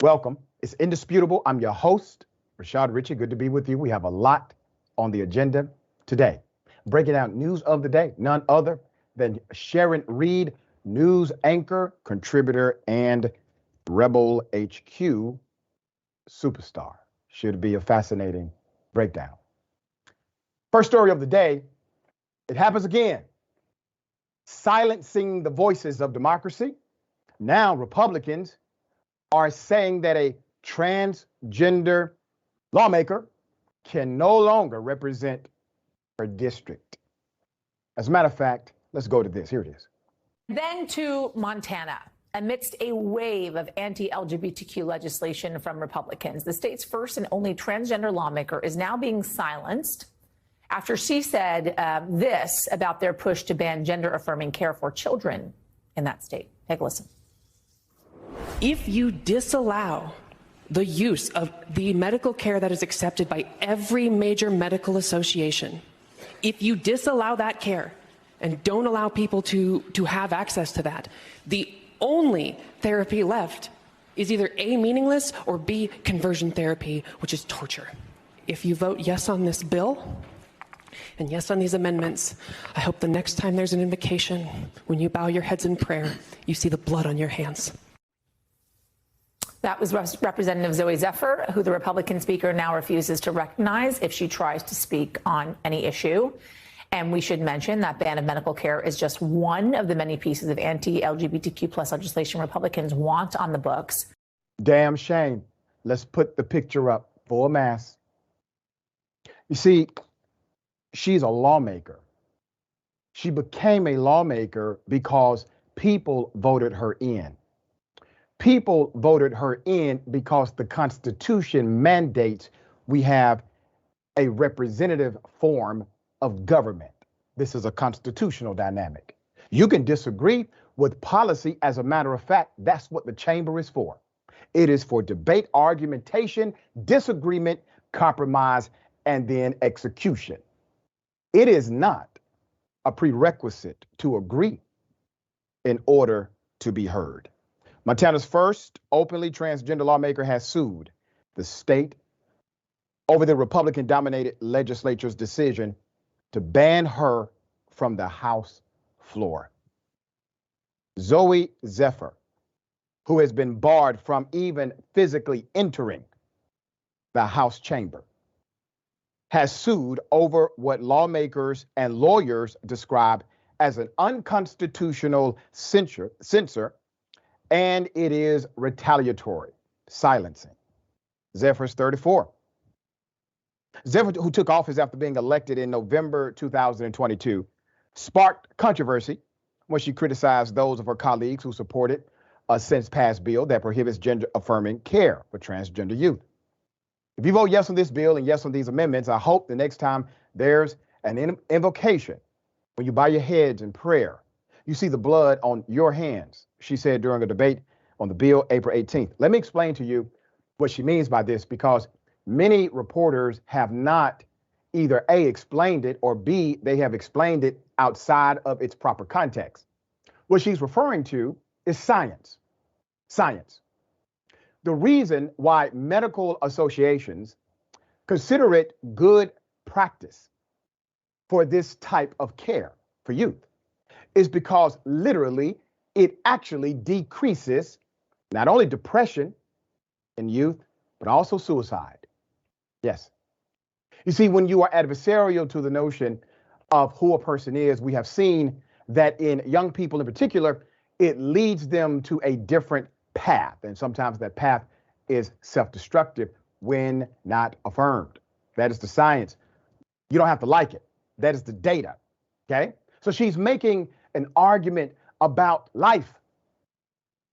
Welcome. It's indisputable. I'm your host, Rashad Richey. Good to be with you. We have a lot on the agenda today. Breaking down news of the day, none other than Sharon Reed, news anchor, contributor, and Rebel HQ superstar. Should be a fascinating breakdown. First story of the day, it happens again. Silencing the voices of democracy. Now Republicans are saying that a transgender lawmaker can no longer represent her district. As a matter of fact, let's go to this. Here it is. Then to Montana. Amidst a wave of anti-LGBTQ legislation from Republicans, the state's first and only transgender lawmaker is now being silenced after she said this about their push to ban gender-affirming care for children in that state. Take a listen. If you disallow the use of the medical care that is accepted by every major medical association, if you disallow that care and don't allow people to have access to that, the only therapy left is either A, meaningless, or B, conversion therapy, which is torture. If you vote yes on this bill and yes on these amendments, I hope the next time there's an invocation, when you bow your heads in prayer, you see the blood on your hands. That was Representative Zooey Zephyr, who the Republican speaker now refuses to recognize if she tries to speak on any issue. And we should mention that ban of medical care is just one of the many pieces of anti-LGBTQ plus legislation Republicans want on the books. Damn shame. Let's put the picture up for a mass. You see, she's a lawmaker. She became a lawmaker because people voted her in. People voted her in because the Constitution mandates we have a representative form of government. This is a constitutional dynamic. You can disagree with policy. As a matter of fact, that's what the chamber is for. It is for debate, argumentation, disagreement, compromise, and then execution. It is not a prerequisite to agree in order to be heard. Montana's first openly transgender lawmaker has sued the state over the Republican-dominated legislature's decision to ban her from the House floor. Zooey Zephyr, who has been barred from even physically entering the House chamber, has sued over what lawmakers and lawyers describe as an unconstitutional censure, and it is retaliatory, silencing. Zephyr's 34. Zephyr, who took office after being elected in November 2022, sparked controversy when she criticized those of her colleagues who supported a since-passed bill that prohibits gender-affirming care for transgender youth. If you vote yes on this bill and yes on these amendments, I hope the next time there's an invocation, when you bow your heads in prayer, you see the blood on your hands, she said during a debate on the bill April 18th. Let me explain to you what she means by this, because many reporters have not either A, explained it, or B, they have explained it outside of its proper context. What she's referring to is science. Science. The reason why medical associations consider it good practice for this type of care for youth is because literally it actually decreases not only depression in youth, but also suicide. Yes. You see, when you are adversarial to the notion of who a person is, we have seen that in young people in particular, it leads them to a different path. And sometimes that path is self-destructive when not affirmed. That is the science. You don't have to like it. That is the data. Okay? So she's making an argument about life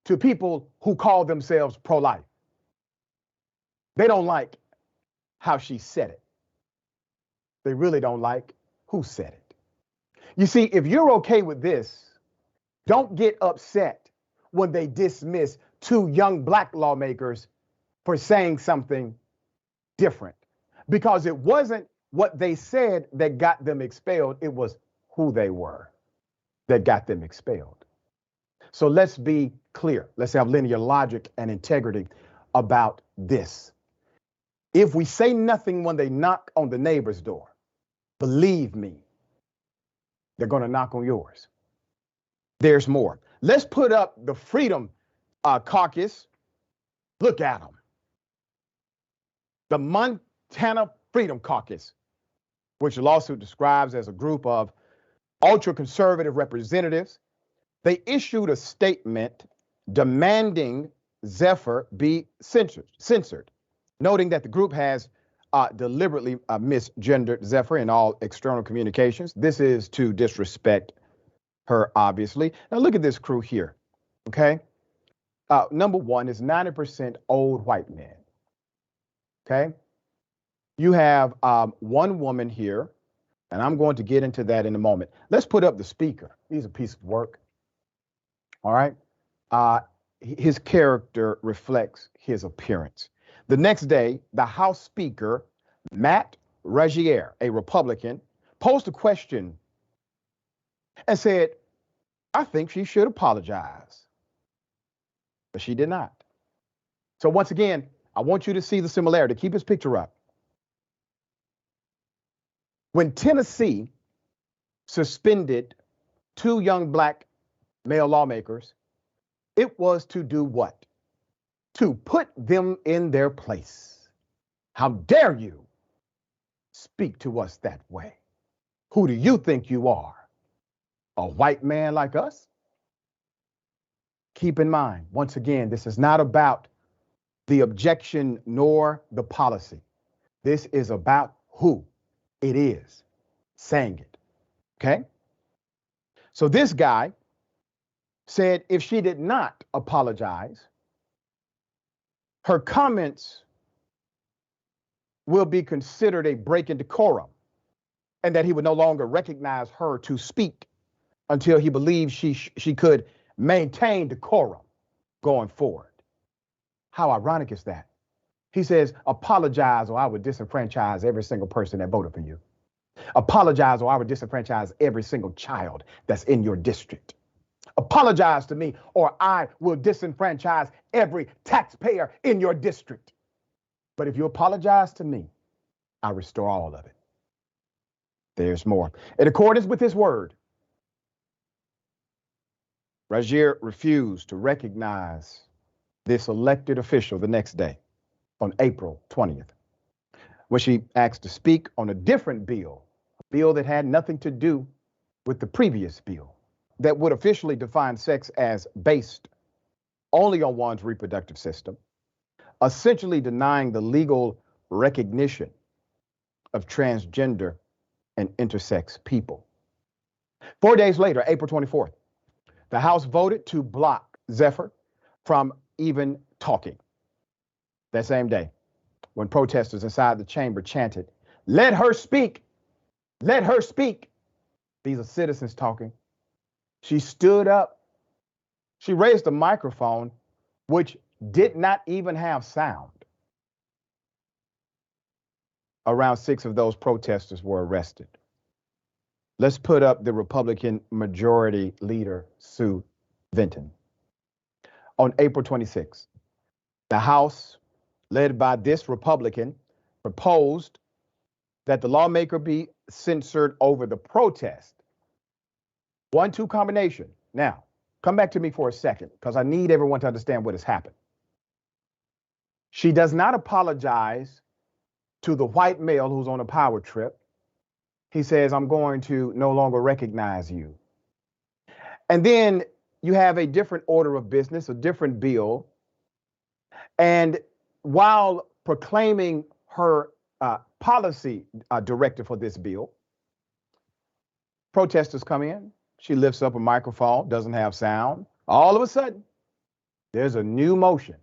to people who call themselves pro-life. They don't like how she said it. They really don't like who said it. You see, if you're okay with this, don't get upset when they dismiss two young black lawmakers for saying something different, because it wasn't what they said that got them expelled. It was who they were that got them expelled. So let's be clear. Let's have linear logic and integrity about this. If we say nothing when they knock on the neighbor's door, believe me, they're going to knock on yours. There's more. Let's put up the Freedom Caucus. Look at them. The Montana Freedom Caucus, which the lawsuit describes as a group of ultra-conservative representatives. They issued a statement demanding Zephyr be censored, noting that the group has deliberately misgendered Zephyr in all external communications. This is to disrespect her, obviously. Now look at this crew here, okay? Number one is 90% old white men, okay? You have one woman here, and I'm going to get into that in a moment. Let's put up the speaker. He's a piece of work, all right? His character reflects his appearance. The next day, the House Speaker, Matt Rashad, a Republican, posed a question and said, I think she should apologize. But she did not. So once again, I want you to see the similarity. Keep his picture up. When Tennessee suspended 2 young black male lawmakers, it was to do what? To put them in their place. How dare you speak to us that way? Who do you think you are? A white man like us? Keep in mind, once again, this is not about the objection nor the policy. This is about who it is saying it, okay? So this guy said if she did not apologize, her comments will be considered a break in decorum, and that he would no longer recognize her to speak until he believed she could maintain decorum going forward. How ironic is that? He says, apologize or I would disenfranchise every single person that voted for you. Apologize or I would disenfranchise every single child that's in your district. Apologize to me or I will disenfranchise every taxpayer in your district. But if you apologize to me, I restore all of it. There's more. In accordance with his word, Rashad refused to recognize this elected official the next day, on April 20th, when she asked to speak on a different bill, a bill that had nothing to do with the previous bill, that would officially define sex as based only on one's reproductive system, essentially denying the legal recognition of transgender and intersex people. 4 days later, April 24th, the House voted to block Zephyr from even talking. That same day, when protesters inside the chamber chanted, "Let her speak! Let her speak!" These are citizens talking. She stood up. She raised the microphone, which did not even have sound. Around 6 of those protesters were arrested. Let's put up the Republican Majority Leader, Sue Vinton. On April 26th, the House, led by this Republican, proposed that the lawmaker be censored over the protest. 1-2 combination. Now, come back to me for a second, because I need everyone to understand what has happened. She does not apologize to the white male who's on a power trip. He says, I'm going to no longer recognize you. And then you have a different order of business, a different bill. And while proclaiming her policy directive for this bill, protesters come in. She lifts up a microphone, doesn't have sound. All of a sudden, there's a new motion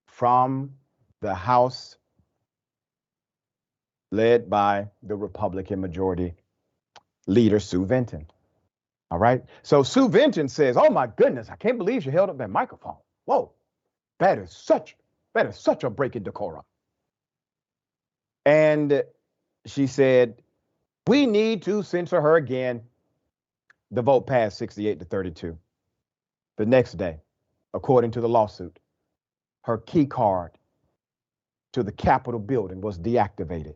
from the House led by the Republican Majority Leader, Sue Vinton. All right. So Sue Vinton says, oh my goodness, I can't believe she held up that microphone. Whoa, that is such a break in decorum. And she said, we need to censor her again. The vote passed 68-32. The next day, according to the lawsuit, her key card to the Capitol building was deactivated,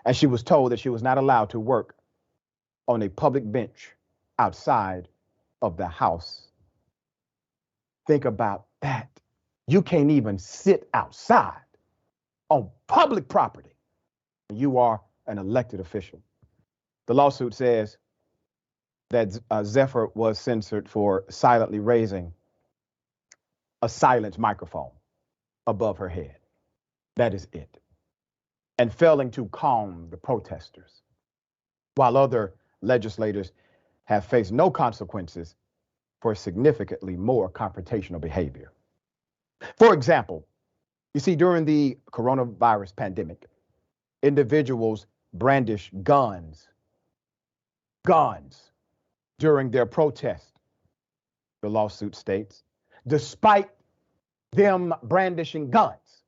and she was told that she was not allowed to work on a public bench outside of the House. Think about that. You can't even sit outside on public property. You are an elected official. The lawsuit says that Zephyr was censored for silently raising a silent microphone above her head. That is it. And failing to calm the protesters, while other legislators have faced no consequences for significantly more confrontational behavior. For example, you see, during the coronavirus pandemic, individuals brandish guns during their protest, the lawsuit states, despite them brandishing guns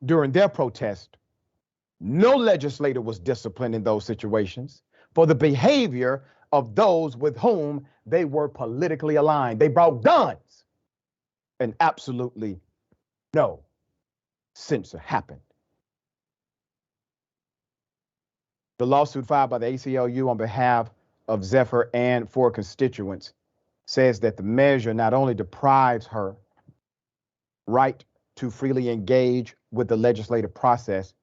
during their protest. No legislator was disciplined in those situations for the behavior of those with whom they were politically aligned. They brought guns, and absolutely no censure happened. The lawsuit filed by the ACLU on behalf of Zephyr and four constituents says that the measure not only deprives her right to freely engage with the legislative process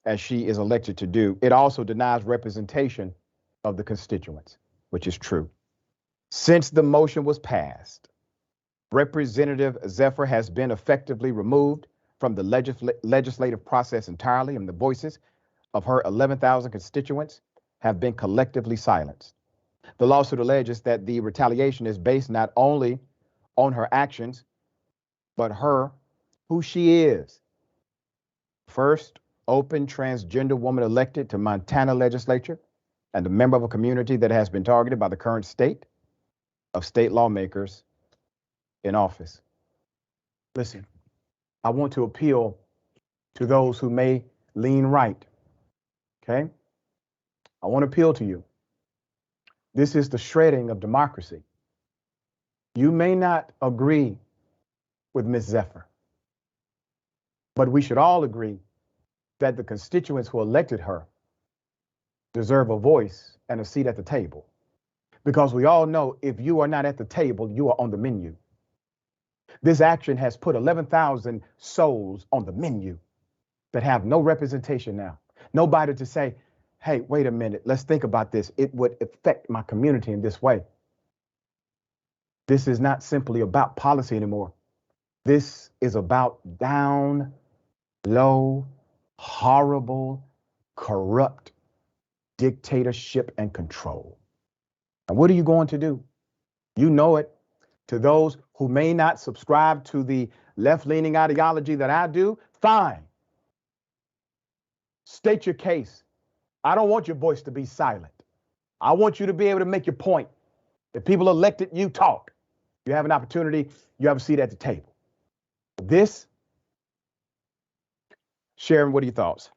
as she is elected to do, it also denies representation of the constituents, which is true. Since the motion was passed, Representative Zephyr has been effectively removed from the legislative process entirely, and the voices of her 11,000 constituents have been collectively silenced. The lawsuit alleges that the retaliation is based not only on her actions, but who she is. First open transgender woman elected to Montana legislature and a member of a community that has been targeted by the current state of state lawmakers in office. Listen, I want to appeal to those who may lean right. Okay? I want to appeal to you. This is the shredding of democracy. You may not agree with Ms. Zephyr, but we should all agree that the constituents who elected her deserve a voice and a seat at the table. Because we all know if you are not at the table, you are on the menu. This action has put 11,000 souls on the menu that have no representation now. Nobody to say, hey, wait a minute, let's think about this. It would affect my community in this way. This is not simply about policy anymore. This is about down, low, horrible, corrupt dictatorship and control. And what are you going to do? You know it. To those who may not subscribe to the left-leaning ideology that I do, fine. State your case. I don't want your voice to be silent. I want you to be able to make your point. If people elected you, talk. You have an opportunity, you have a seat at the table. This, Sharon, what are your thoughts?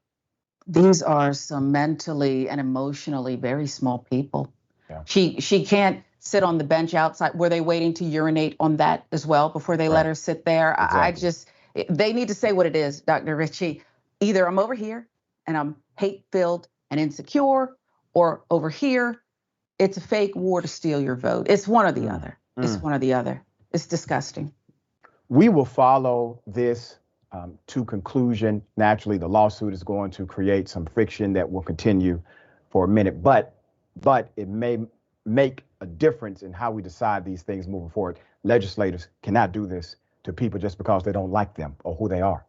These are some mentally and emotionally very small people. Yeah. She can't sit on the bench outside. Were they waiting to urinate on that as well before they let her sit there? Exactly. They need to say what it is, Dr. Richey. Either I'm over here and I'm hate-filled and insecure, or over here, it's a fake war to steal your vote. It's one or the other. It's one or the other. It's disgusting. We will follow this to conclusion. Naturally, the lawsuit is going to create some friction that will continue for a minute, but it may make a difference in how we decide these things moving forward. Legislators cannot do this to people just because they don't like them or who they are.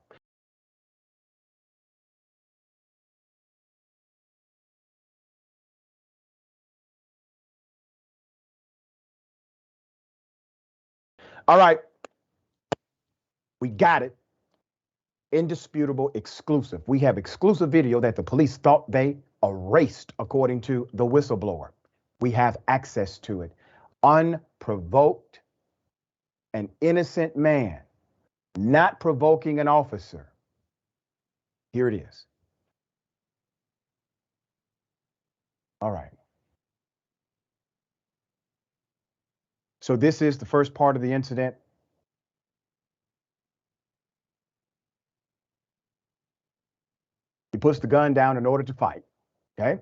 All right, we got it. Indisputable, exclusive. We have exclusive video that the police thought they erased, according to the whistleblower. We have access to it. Unprovoked, an innocent man, not provoking an officer. Here it is. All right. So this is the first part of the incident. puts the gun down in order to fight. Okay.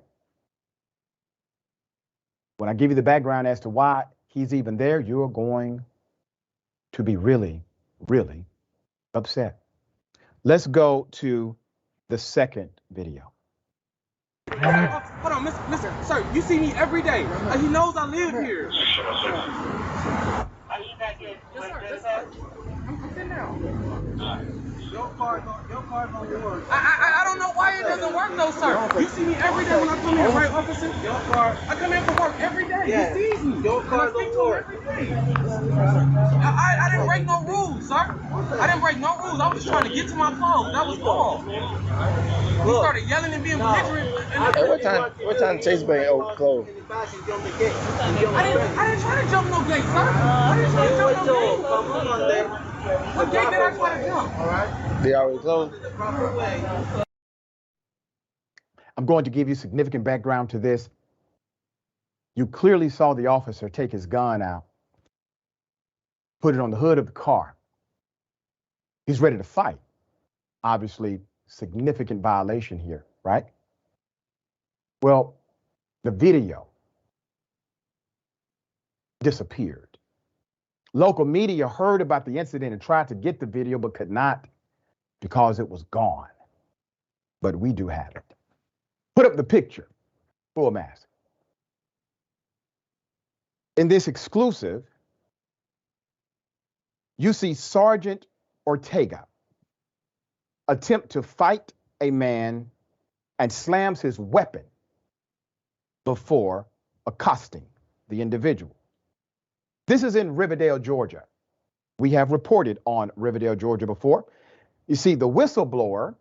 When I give you the background as to why he's even there, you're going to be really, really upset. Let's go to the second video. Hold on, mister, sir, you see me every day. He knows I live here. Yes, sir. I'm sitting down. Your card don't work. I don't know why it doesn't work though, sir. You see me every day when I come in, right, officer? Your card. I come in for work every day. Yeah. He sees me. Your card don't work. I didn't break no rules, sir. I didn't break no rules. I was just trying to get to my clothes. That was all. He started yelling and being belligerent. Hey, what time Chase Bank closed? I didn't try to jump no gate, sir. I didn't try to jump no gate. What gate did I try to jump? All right. They already closed. I'm going to give you significant background to this. You clearly saw the officer take his gun out, put it on the hood of the car. He's ready to fight. Obviously, significant violation here, right? Well, the video disappeared. Local media heard about the incident and tried to get the video, but could not because it was gone. But we do have it. Put up the picture, full mask. In this exclusive, you see Sergeant Ortega attempt to fight a man and slams his weapon before accosting the individual. This is in Riverdale, Georgia. We have reported on Riverdale, Georgia before. You see, the whistleblower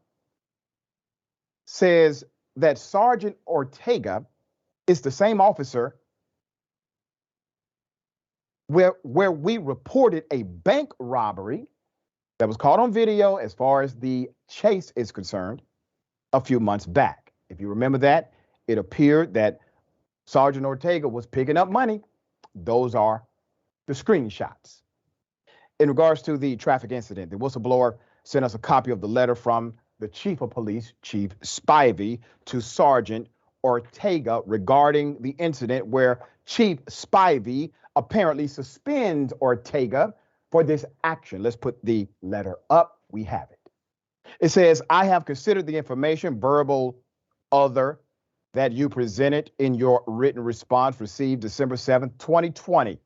says that Sergeant Ortega is the same officer where we reported a bank robbery that was caught on video as far as the chase is concerned a few months back. If you remember that, it appeared that Sergeant Ortega was picking up money. Those are the screenshots. In regards to the traffic incident, the whistleblower sent us a copy of the letter from the chief of police, Chief Spivey, to Sergeant Ortega regarding the incident where Chief Spivey apparently suspends Ortega for this action. Let's put the letter up. We have it. It says, I have considered the information, verbal, other, that you presented in your written response received December 7th, 2020.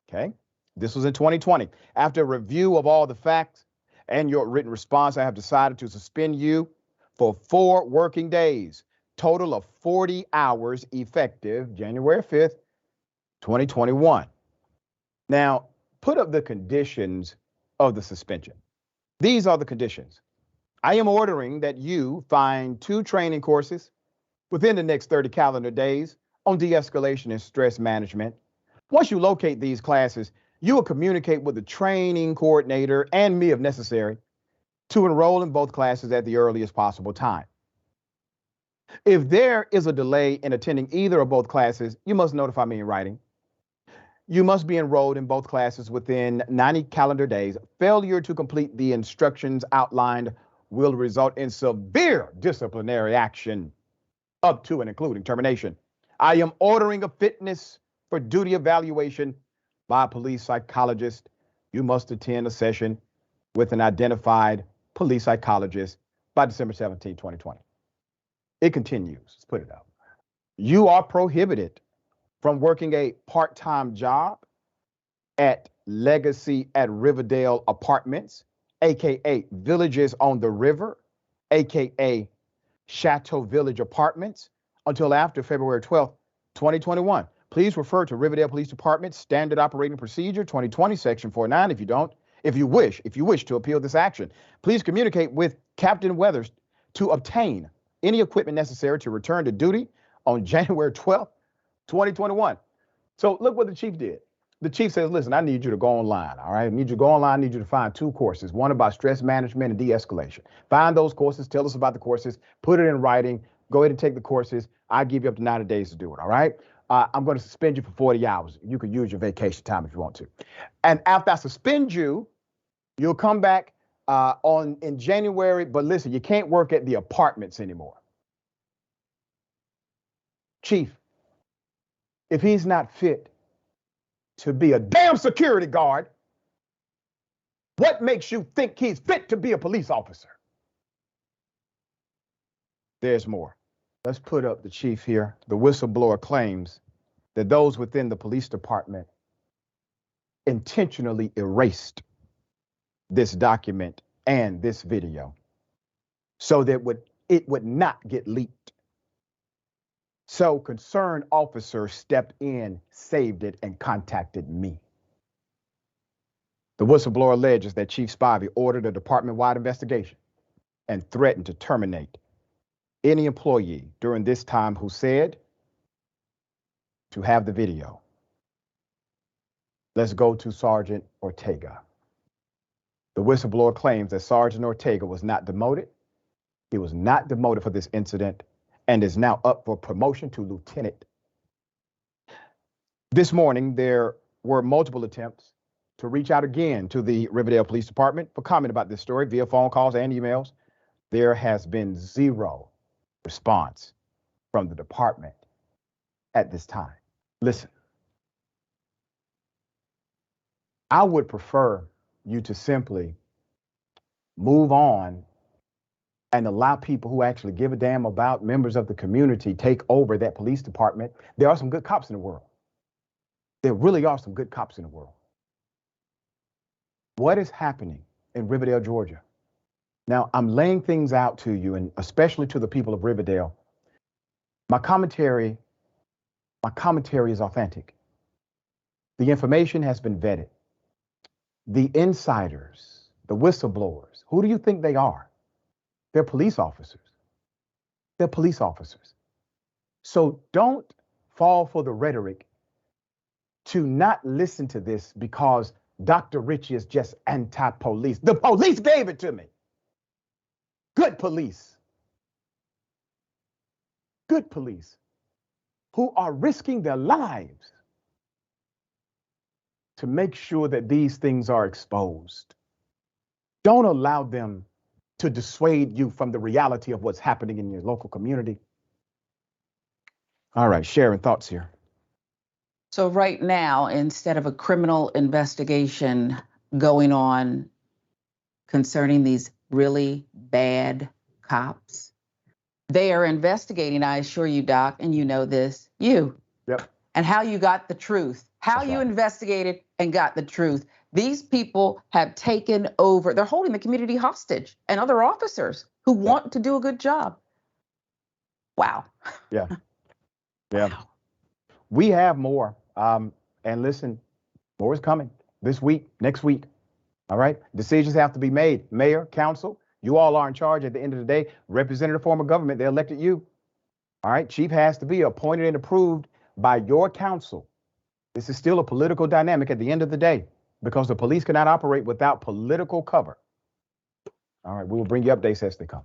Okay, this was in 2020. After a review of all the facts and your written response, I have decided to suspend you for 4 working days, total of 40 hours effective January 5th, 2021. Now, put up the conditions of the suspension. These are the conditions. I am ordering that you find 2 training courses within the next 30 calendar days on de-escalation and stress management. Once you locate these classes, you will communicate with the training coordinator and me if necessary to enroll in both classes at the earliest possible time. If there is a delay in attending either or both classes, you must notify me in writing. You must be enrolled in both classes within 90 calendar days. Failure to complete the instructions outlined will result in severe disciplinary action, up to and including termination. I am ordering a fitness for duty evaluation by a police psychologist. You must attend a session with an identified police psychologist by December 17, 2020. It continues. Let's put it up. You are prohibited from working a part-time job at Legacy at Riverdale Apartments, aka Villages on the River, aka Chateau Village Apartments, until after February 12th, 2021. Please refer to Riverdale Police Department Standard Operating Procedure 2020, Section 49 if you wish to appeal this action. Please communicate with Captain Weathers to obtain any equipment necessary to return to duty on January 12th, 2021. So look what the chief did. The chief says, listen, I need you to go online, all right? I need you to go online, I need you to find 2 courses, one about stress management and de-escalation. Find those courses, tell us about the courses, put it in writing, go ahead and take the courses. I give you up to 90 days to do it, all right? I'm going to suspend you for 40 hours. You can use your vacation time if you want to. And after I suspend you, you'll come back in January, but listen, you can't work at the apartments anymore. Chief, if he's not fit to be a damn security guard, what makes you think he's fit to be a police officer? There's more. Let's put up the chief here. The whistleblower claims that those within the police department intentionally erased this document and this video so that it would not get leaked. So concerned officers stepped in, saved it, and contacted me. The whistleblower alleges that Chief Spivey ordered a department-wide investigation and threatened to terminate any employee during this time who said to have the video. Let's go to Sergeant Ortega. The whistleblower claims that Sergeant Ortega was not demoted. He was not demoted for this incident and is now up for promotion to lieutenant. This morning, there were multiple attempts to reach out again to the Riverdale Police Department for comment about this story via phone calls and emails. There has been zero response from the department at this time. Listen, I would prefer you to simply move on and allow people who actually give a damn about members of the community take over that police department. There are some good cops in the world. There really are some good cops in the world. What is happening in Riverdale, Georgia? Now, I'm laying things out to you, and especially to the people of Riverdale. My commentary is authentic. The information has been vetted. The insiders, the whistleblowers, who do you think they are? They're police officers. They're police officers. So don't fall for the rhetoric to not listen to this because Dr. Richey is just anti-police. The police gave it to me. Good police. Good police who are risking their lives to make sure that these things are exposed. Don't allow them to dissuade you from the reality of what's happening in your local community. All right, Sharon, thoughts here. So right now, instead of a criminal investigation going on concerning these really bad cops, they are investigating, I assure you, Doc, and you know this, you. Yep. And how you got the truth, how That's you right. investigated and got the truth. These people have taken over. They're holding the community hostage and other officers who want to do a good job. Wow. Yeah. Yeah. Wow. We have more. And listen, more is coming this week, next week. All right. Decisions have to be made. Mayor, council, you all are in charge at the end of the day. Representative form of government, they elected you. All right. Chief has to be appointed and approved by your council. This is still a political dynamic at the end of the day because the police cannot operate without political cover. All right. We will bring you updates as they come.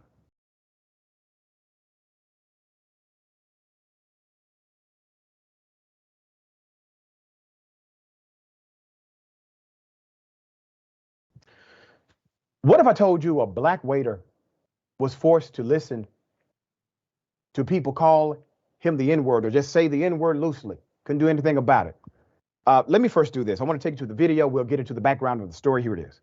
What if I told you a black waiter was forced to listen to people call him the N-word or just say the N-word loosely? Couldn't do anything about it. Let me first do this. I want to take you to the video. We'll get into the background of the story. Here it is.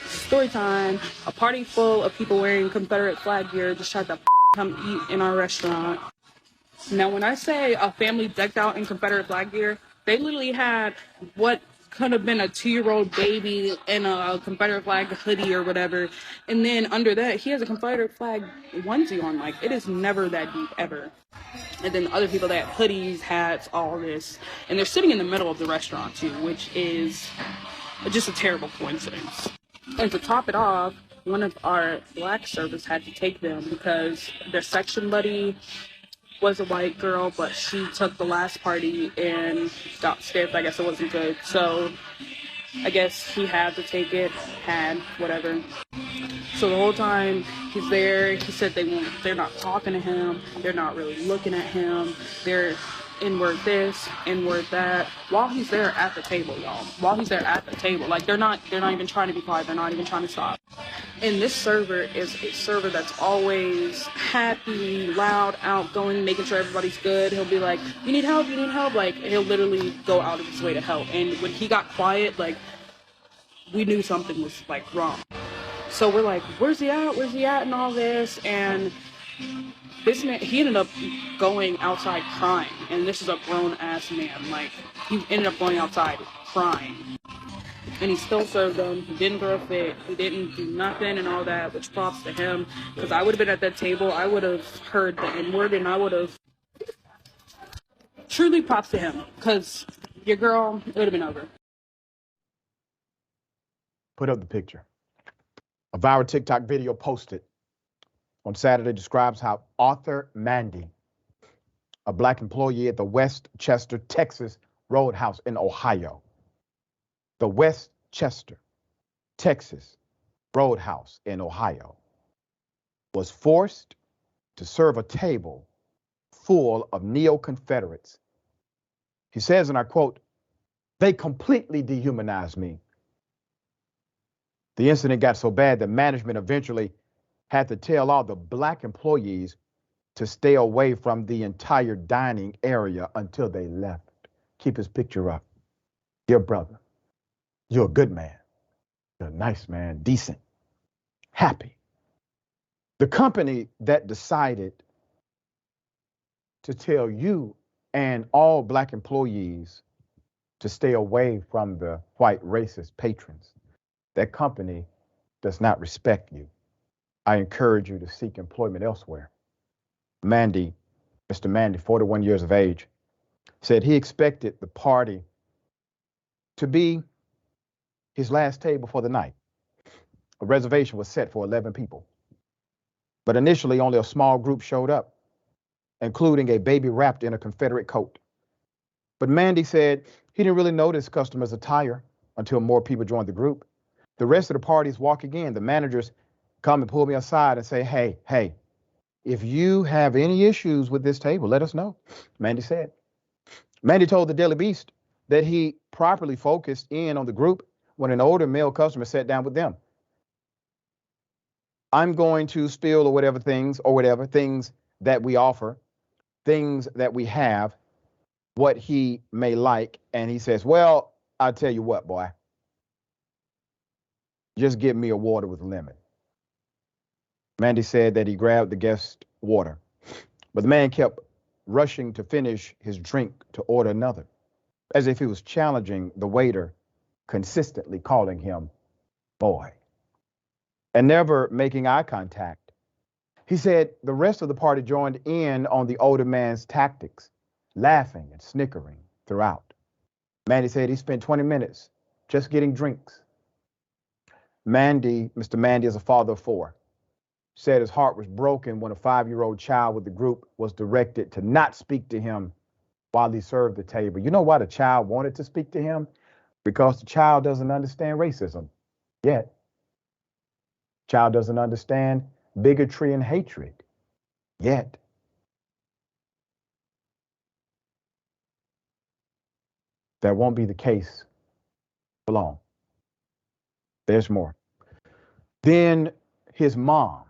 Story time. A party full of people wearing Confederate flag gear just tried to come eat in our restaurant. Now, when I say a family decked out in Confederate flag gear, they literally had what could have been a 2-year-old baby in a Confederate flag hoodie or whatever. And then under that, he has a Confederate flag onesie on. Like, it is never that deep, ever. And then the other people that had hoodies, hats, all this. And they're sitting in the middle of the restaurant, too, which is just a terrible coincidence. And to top it off, one of our black servers had to take them because their section buddy was a white girl, but she took the last party and got stiff. I guess it wasn't good. So I guess he had to take it, whatever. So the whole time he's there, he said they're not talking to him. They're not really looking at him. They're N-word this, N-word that, while he's there at the table, y'all. While he's there at the table. Like, they're not even trying to be quiet. They're not even trying to stop. And this server is a server that's always happy, loud, outgoing, making sure everybody's good. He'll be like, you need help, you need help. Like, he'll literally go out of his way to help. And when he got quiet, like, we knew something was, like, wrong. So we're like, where's he at? Where's he at? And all this. And this man, he ended up going outside crying. And this is a grown-ass man. Like, he ended up going outside crying. And he still served them. He didn't throw a fit. He didn't do nothing and all that, which props to him. Because I would have been at that table. I would have heard the N-word and I would have... Truly props to him. Because your girl, it would have been over. Put up the picture. A viral TikTok video posted on Saturday describes how Arthur Mandy, a black employee at the Westchester, Texas Roadhouse in Ohio, the Westchester, Texas Roadhouse in Ohio, was forced to serve a table full of neo-Confederates. He says, and I quote, "They completely dehumanized me." The incident got so bad that management eventually had to tell all the black employees to stay away from the entire dining area until they left. Keep his picture up. Dear brother, you're a good man. You're a nice man, decent, happy. The company that decided to tell you and all black employees to stay away from the white racist patrons, that company does not respect you. I encourage you to seek employment elsewhere. Mandy, Mr. Mandy, 41 years of age, said he expected the party to be his last table for the night. A reservation was set for 11 people. But initially, only a small group showed up, including a baby wrapped in a Confederate coat. But Mandy said he didn't really notice customers' attire until more people joined the group. The rest of the parties walk again. The managers come and pull me aside and say, hey, if you have any issues with this table, let us know, Mandy said. Mandy told the Daily Beast that he properly focused in on the group when an older male customer sat down with them. I'm going to spill or whatever things that we offer, things that we have, what he may like. And he says, well, I'll tell you what, boy, just give me a water with lemon. Mandy said that he grabbed the guest water, but the man kept rushing to finish his drink to order another, as if he was challenging the waiter, consistently calling him boy, and never making eye contact. He said the rest of the party joined in on the older man's tactics, laughing and snickering throughout. Mandy said he spent 20 minutes just getting drinks. Mr. Mandy is a father of 4. Said his heart was broken when a 5-year-old child with the group was directed to not speak to him while he served the table. You know why the child wanted to speak to him? Because the child doesn't understand racism yet. Child doesn't understand bigotry and hatred yet. That won't be the case for long. There's more. Then his mom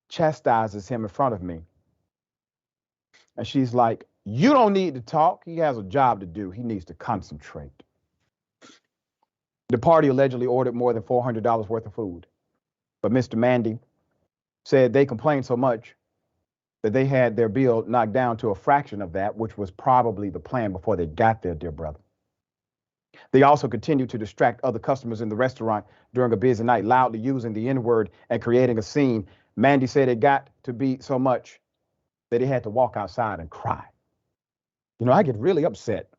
chastises him in front of me. And she's like, you don't need to talk. He has a job to do. He needs to concentrate. The party allegedly ordered more than $400 worth of food. But Mr. Mandy said they complained so much that they had their bill knocked down to a fraction of that, which was probably the plan before they got there, dear brother. They also continued to distract other customers in the restaurant during a busy night, loudly using the N-word and creating a scene. Mandy said it got to be so much that he had to walk outside and cry. You know, I get really upset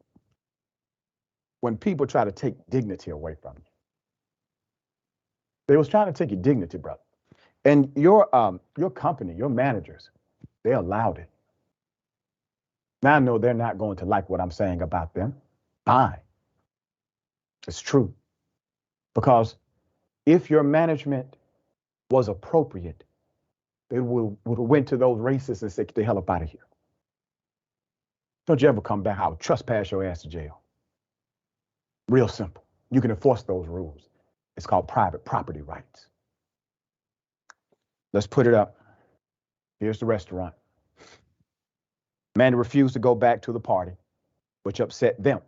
when people try to take dignity away from you. They was trying to take your dignity, brother. And your company, your managers, they allowed it. Now I know they're not going to like what I'm saying about them. Fine. It's true. Because if your management was appropriate, they would have went to those racists and said, get the hell up out of here. Don't you ever come back, I'll trespass your ass to jail. Real simple. You can enforce those rules. It's called private property rights. Let's put it up. Here's the restaurant. Man refused to go back to the party, which upset them.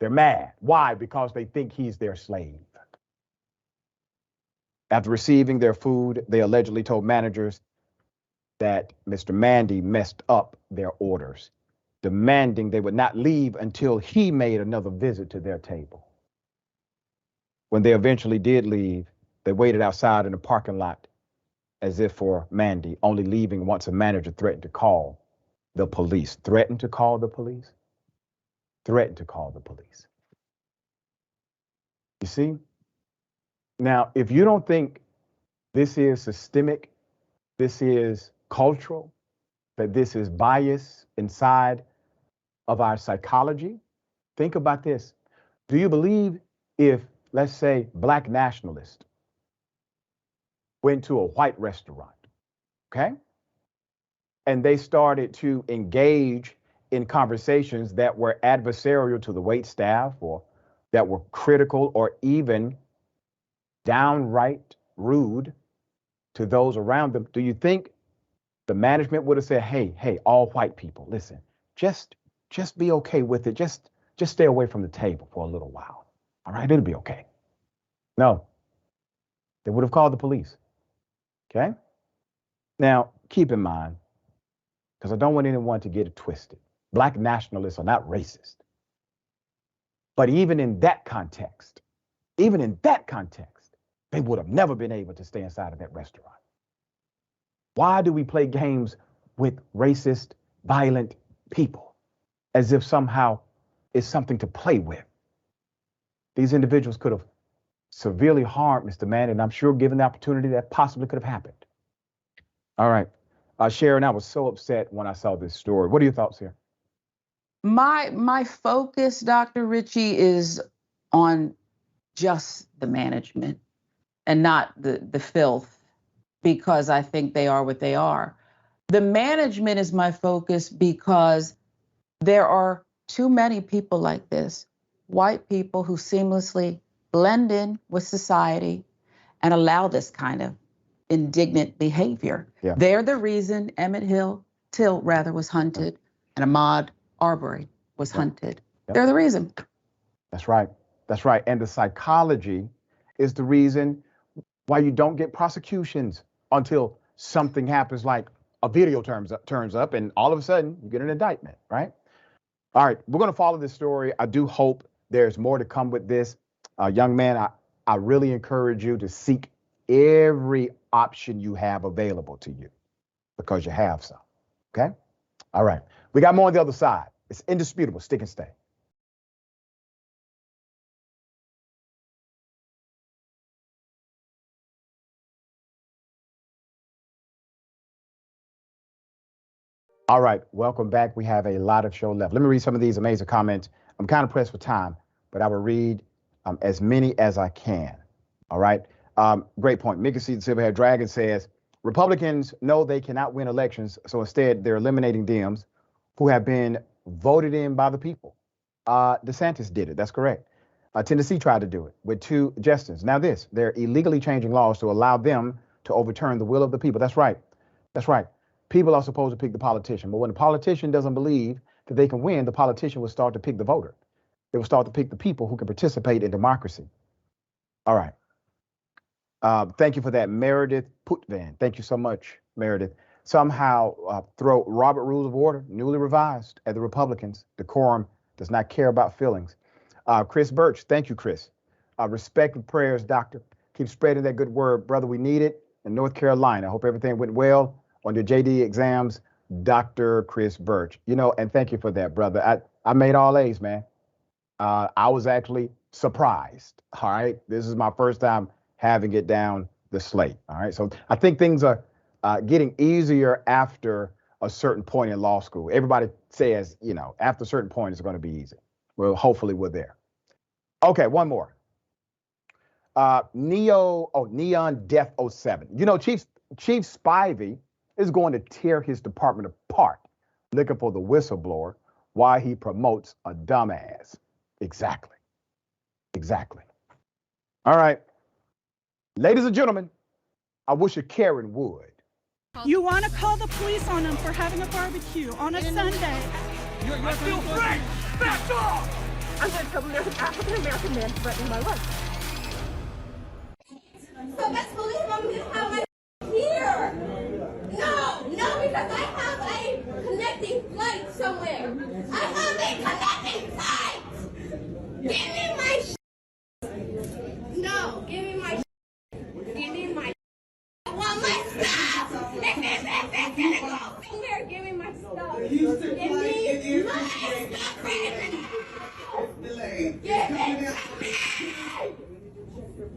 They're mad. Why? Because they think he's their slave. After receiving their food, they allegedly told managers that Mr. Mandy messed up their orders, demanding they would not leave until he made another visit to their table. When they eventually did leave, they waited outside in the parking lot as if for Mandy, only leaving once a manager threatened to call the police. Threatened to call the police? Threatened to call the police. You see? Now, if you don't think this is systemic, this is cultural, that this is bias inside of our psychology, think about this. Do you believe if, let's say, black nationalists went to a white restaurant, okay, and they started to engage in conversations that were adversarial to the wait staff or that were critical or even downright rude to those around them, do you think the management would have said, hey, all white people, listen, just be okay with it. Just stay away from the table for a little while. All right, it'll be okay. No, they would have called the police. Okay. Now, keep in mind, because I don't want anyone to get it twisted. Black nationalists are not racist. But even in that context, they would have never been able to stay inside of that restaurant. Why do we play games with racist, violent people as if somehow it's something to play with? These individuals could have severely harmed Mr. Mann, and I'm sure given the opportunity that possibly could have happened. All right. Sharon, I was so upset when I saw this story. What are your thoughts here? My focus, Dr. Richey, is on just the management and not the filth, because I think they are what they are. The management is my focus because there are too many people like this, white people who seamlessly blend in with society and allow this kind of indignant behavior. Yeah. They're the reason Emmett Till was hunted and Ahmaud Arbery was hunted. Yep. They're the reason. That's right. That's right. And the psychology is the reason why you don't get prosecutions until something happens, like a video turns up and all of a sudden you get an indictment, right? All right, we're going to follow this story. I do hope there's more to come with this. Young man, I really encourage you to seek every option you have available to you, because you have some, okay? All right, we got more on the other side. It's indisputable. Stick and stay. All right, welcome back. We have a lot of show left. Let me read some of these amazing comments. I'm kind of pressed for time, but I will read as many as I can. All right, great point. Mickey C. the Silverhead Dragon says, Republicans know they cannot win elections, so instead they're eliminating Dems who have been voted in by the people. DeSantis did it. That's correct. Tennessee tried to do it with 2 justices. Now they're illegally changing laws to allow them to overturn the will of the people. That's right. That's right. People are supposed to pick the politician, but when the politician doesn't believe that they can win, the politician will start to pick the voter. They will start to pick the people who can participate in democracy. All right. Thank you for that, Meredith Putvan. Thank you so much, Meredith. Somehow throw Robert Rules of Order, newly revised, at the Republicans. Decorum does not care about feelings. Chris Birch, thank you, Chris. Respect and prayers, doctor. Keep spreading that good word, brother. We need it in North Carolina. I hope everything went well on your JD exams, Dr. Chris Birch. You know, and thank you for that, brother. I made all A's, man. I was actually surprised. All right. This is my first time having it down the slate. All right. So I think things are getting easier after a certain point in law school. Everybody says, you know, after a certain point, it's going to be easy. Well, hopefully we're there. Okay. One more. Neon Death 07. You know, Chief Spivey is going to tear his department apart, looking for the whistleblower why he promotes a dumbass. Exactly. Exactly. All right. Ladies and gentlemen, I wish a Karen would. You want to call the police on them for having a barbecue on a Sunday. I feel free! Back off! I'm going to tell them there's an African-American man threatening my life. So best believe I'm going to have my here. No, because I have a connecting flight somewhere. I have a connecting flight. Give me my No, give me my Give me my I want my stuff. If it's gonna go finger, give me my stuff. Give me my stuff right now.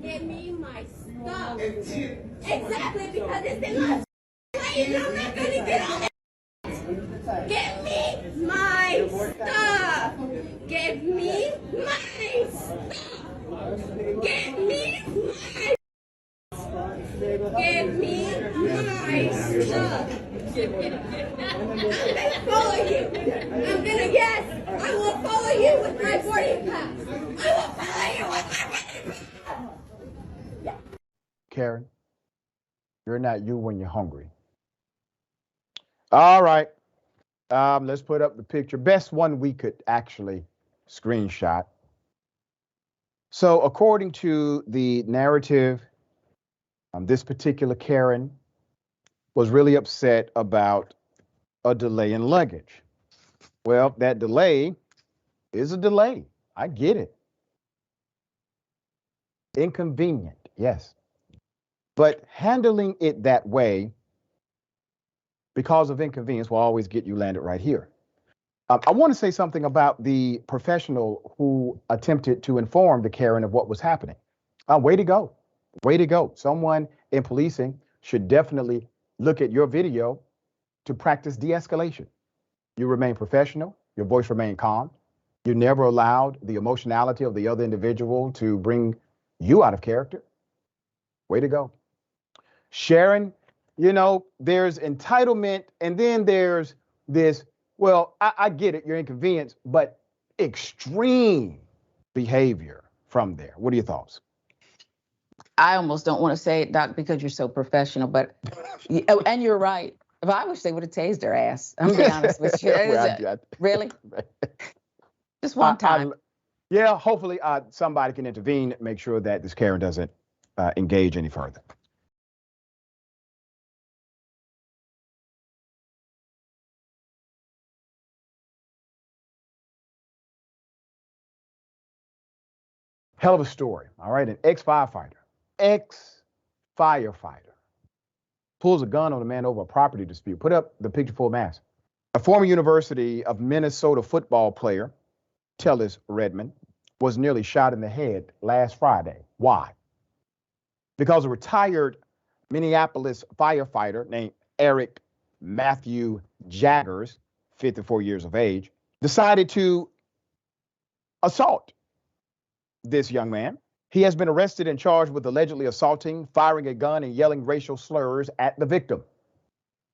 Give me my stuff. Exactly, because it's in my plane and I'm not gonna get on it. Give me my stuff. Give me my stuff. Give me my Give me my stuff. I'm gonna follow you. I will follow you with my boarding pass. I will follow you with my boarding pass. Karen, you're not you when you're hungry. All right. Let's put up the picture. Best one we could actually screenshot. So according to the narrative, this particular Karen was really upset about a delay in luggage. Well, that delay is a delay. I get it. Inconvenient, yes. But handling it that way because of inconvenience will always get you landed right here. I want to say something about the professional who attempted to inform the Karen of what was happening. Way to go. Way to go. Someone in policing should definitely look at your video to practice de-escalation. You remain professional. Your voice remained calm. You never allowed the emotionality of the other individual to bring you out of character. Way to go. Sharon, you know, there's entitlement and then there's this, well, I get it, you're inconvenienced, but extreme behavior from there. What are your thoughts? I almost don't want to say it, Doc, because you're so professional, but, and you're right. But I wish they would have tased their ass. I'm going to be honest with you. Really? Just one time. Yeah, hopefully somebody can intervene, make sure that this Karen doesn't engage any further. Hell of a story, all right? An ex-firefighter pulls a gun on a man over a property dispute. Put up the picture full mass. A former University of Minnesota football player, Tellis Redmond, was nearly shot in the head last Friday. Why? Because a retired Minneapolis firefighter named Eric Matthew Jaggers, 54 years of age, decided to assault this young man. He has been arrested and charged with allegedly assaulting, firing a gun, and yelling racial slurs at the victim.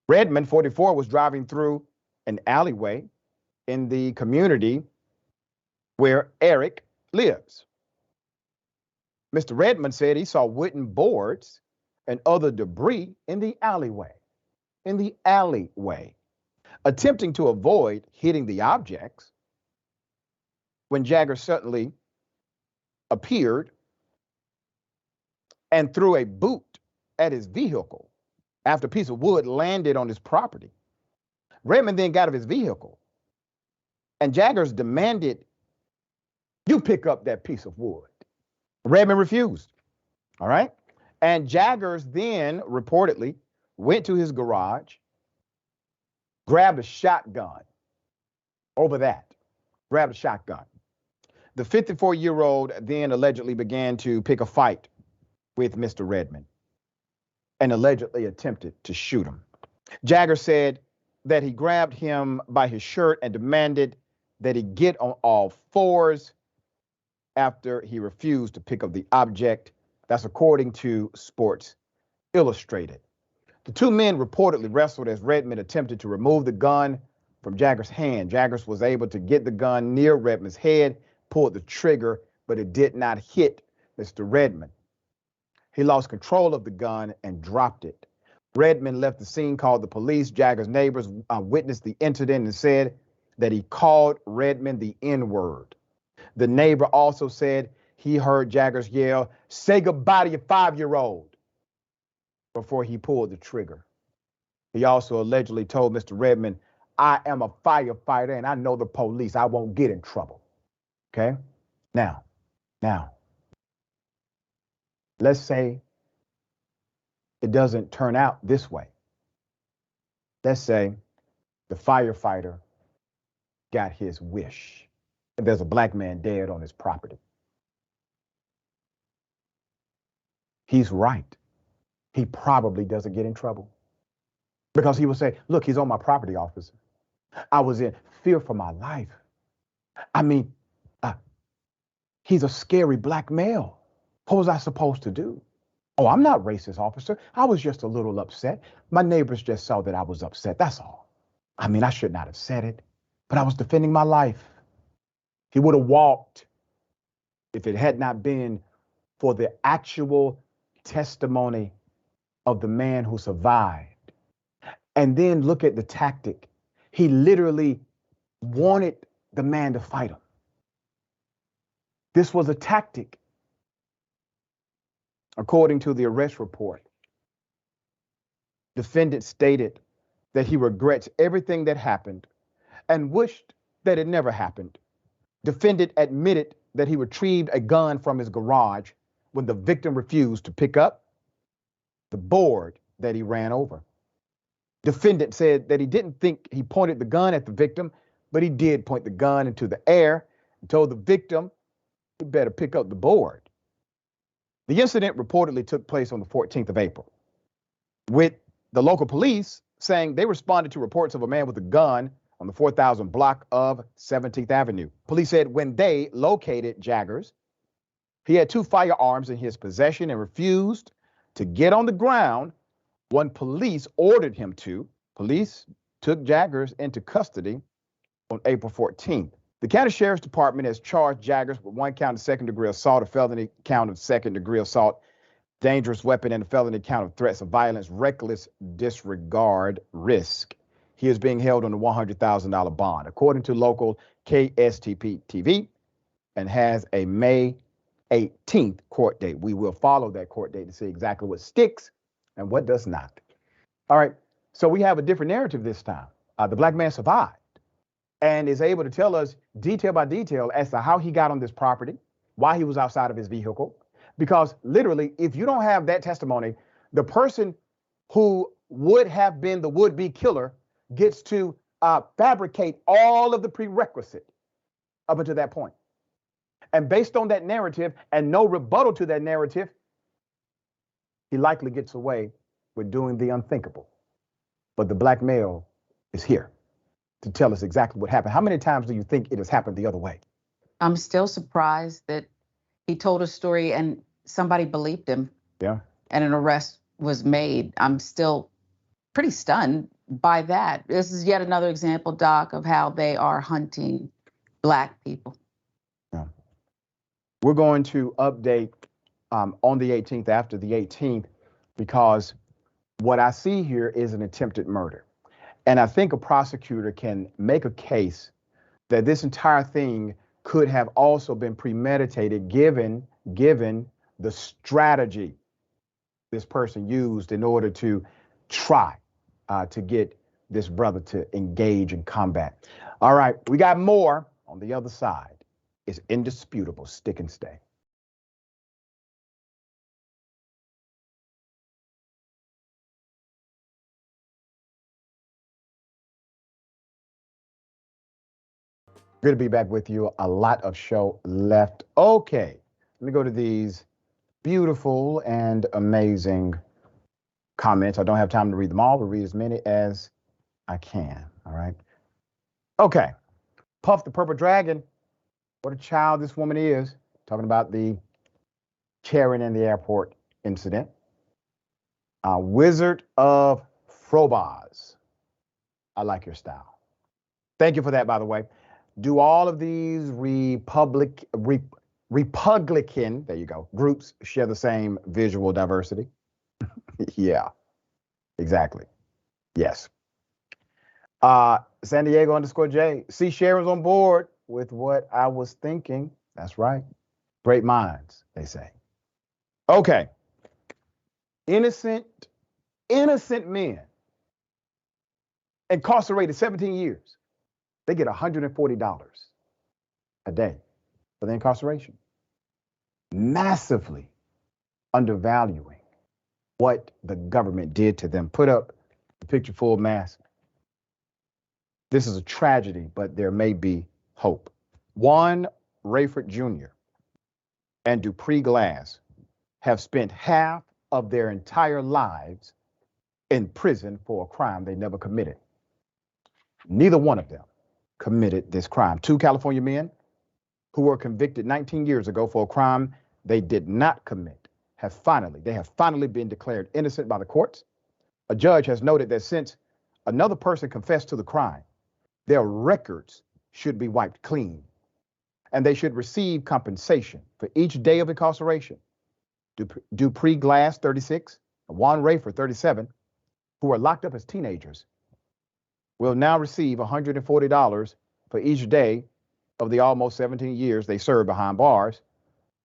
Redmond, 44, was driving through an alleyway in the community where Eric lives. Mr. Redmond said he saw wooden boards and other debris in the alleyway. Attempting to avoid hitting the objects, when Jagger suddenly appeared and threw a boot at his vehicle after a piece of wood landed on his property. Redmond then got out of his vehicle, and Jaggers demanded, "You pick up that piece of wood." Redmond refused, all right? And Jaggers then reportedly went to his garage, grabbed a shotgun over that, grabbed a shotgun. The 54-year-old then allegedly began to pick a fight with Mr. Redmond and allegedly attempted to shoot him. Jagger said that he grabbed him by his shirt and demanded that he get on all fours after he refused to pick up the object. That's according to Sports Illustrated. The two men reportedly wrestled as Redmond attempted to remove the gun from Jaggers' hand. Jaggers was able to get the gun near Redmond's head, pulled the trigger, but it did not hit Mr. Redmond. He lost control of the gun and dropped it. Redmond left the scene, called the police. Jaggers' neighbors witnessed the incident and said that he called Redmond the N-word. The neighbor also said he heard Jaggers yell, "Say goodbye to your 5-year-old," before he pulled the trigger. He also allegedly told Mr. Redmond, "I am a firefighter and I know the police. I won't get in trouble." Okay? Now, let's say it doesn't turn out this way. Let's say the firefighter got his wish and there's a black man dead on his property. He's right. He probably doesn't get in trouble because he will say, "Look, he's on my property, officer. I was in fear for my life. I mean, he's a scary black male. What was I supposed to do? Oh, I'm not racist, officer. I was just a little upset. My neighbors just saw that I was upset. That's all. I mean, I should not have said it, but I was defending my life." He would have walked if it had not been for the actual testimony of the man who survived. And then look at the tactic. He literally wanted the man to fight him. This was a tactic. According to the arrest report, defendant stated that he regrets everything that happened and wished that it never happened. Defendant admitted that he retrieved a gun from his garage when the victim refused to pick up the board that he ran over. Defendant said that he didn't think he pointed the gun at the victim, but he did point the gun into the air and told the victim he better pick up the board. The incident reportedly took place on the 14th of April, with the local police saying they responded to reports of a man with a gun on the 4000 block of 17th Avenue. Police said when they located Jaggers, he had 2 firearms in his possession and refused to get on the ground when police ordered him to. Police took Jaggers into custody on April 14th. The county sheriff's department has charged Jaggers with 1 count of second-degree assault, a felony count of second-degree assault, dangerous weapon, and a felony count of threats of violence, reckless disregard, risk. He is being held on a $100,000 bond, according to local KSTP TV, and has a May 18th court date. We will follow that court date to see exactly what sticks and what does not. All right, so we have a different narrative this time. The black man survived and is able to tell us detail by detail as to how he got on this property, why he was outside of his vehicle. Because literally, if you don't have that testimony, the person who would have been the would-be killer gets to fabricate all of the prerequisite up until that point. And based on that narrative and no rebuttal to that narrative, he likely gets away with doing the unthinkable. But the black male is here to tell us exactly what happened. How many times do you think it has happened the other way? I'm still surprised that he told a story and somebody believed him. Yeah. And an arrest was made. I'm still pretty stunned by that. This is yet another example, Doc, of how they are hunting black people. Yeah. We're going to update on the 18th, after the 18th, because what I see here is an attempted murder. And I think a prosecutor can make a case that this entire thing could have also been premeditated, given the strategy this person used in order to try to get this brother to engage in combat. All right, we got more on the other side. It's indisputable. Stick and stay. Good to be back with you. A lot of show left. Okay, let me go to these beautiful and amazing comments. I don't have time to read them all, but read as many as I can. All right. Okay. Puff the Purple Dragon. What a child this woman is. Talking about the Sharon in the airport incident. Wizard of Frobaz. I like your style. Thank you for that, by the way. Do all of these Republican, there you go, groups share the same visual diversity? Yeah, exactly. Yes. San Diego _J. See, Sharon's on board with what I was thinking. That's right. Great minds, they say. Okay. Innocent men incarcerated 17 years. They get $140 a day for the incarceration. Massively undervaluing what the government did to them. Put up the picture full mask. This is a tragedy, but there may be hope. Juan Rayford Jr. and Dupree Glass have spent half of their entire lives in prison for a crime they never committed. Neither one of them committed this crime. Two California men who were convicted 19 years ago for a crime they did not commit have finally been declared innocent by the courts. A judge has noted that since another person confessed to the crime, their records should be wiped clean, and they should receive compensation for each day of incarceration. Dupree Glass, 36, and Juan Rayford, 37, who were locked up as teenagers, will now receive $140 for each day of the almost 17 years they served behind bars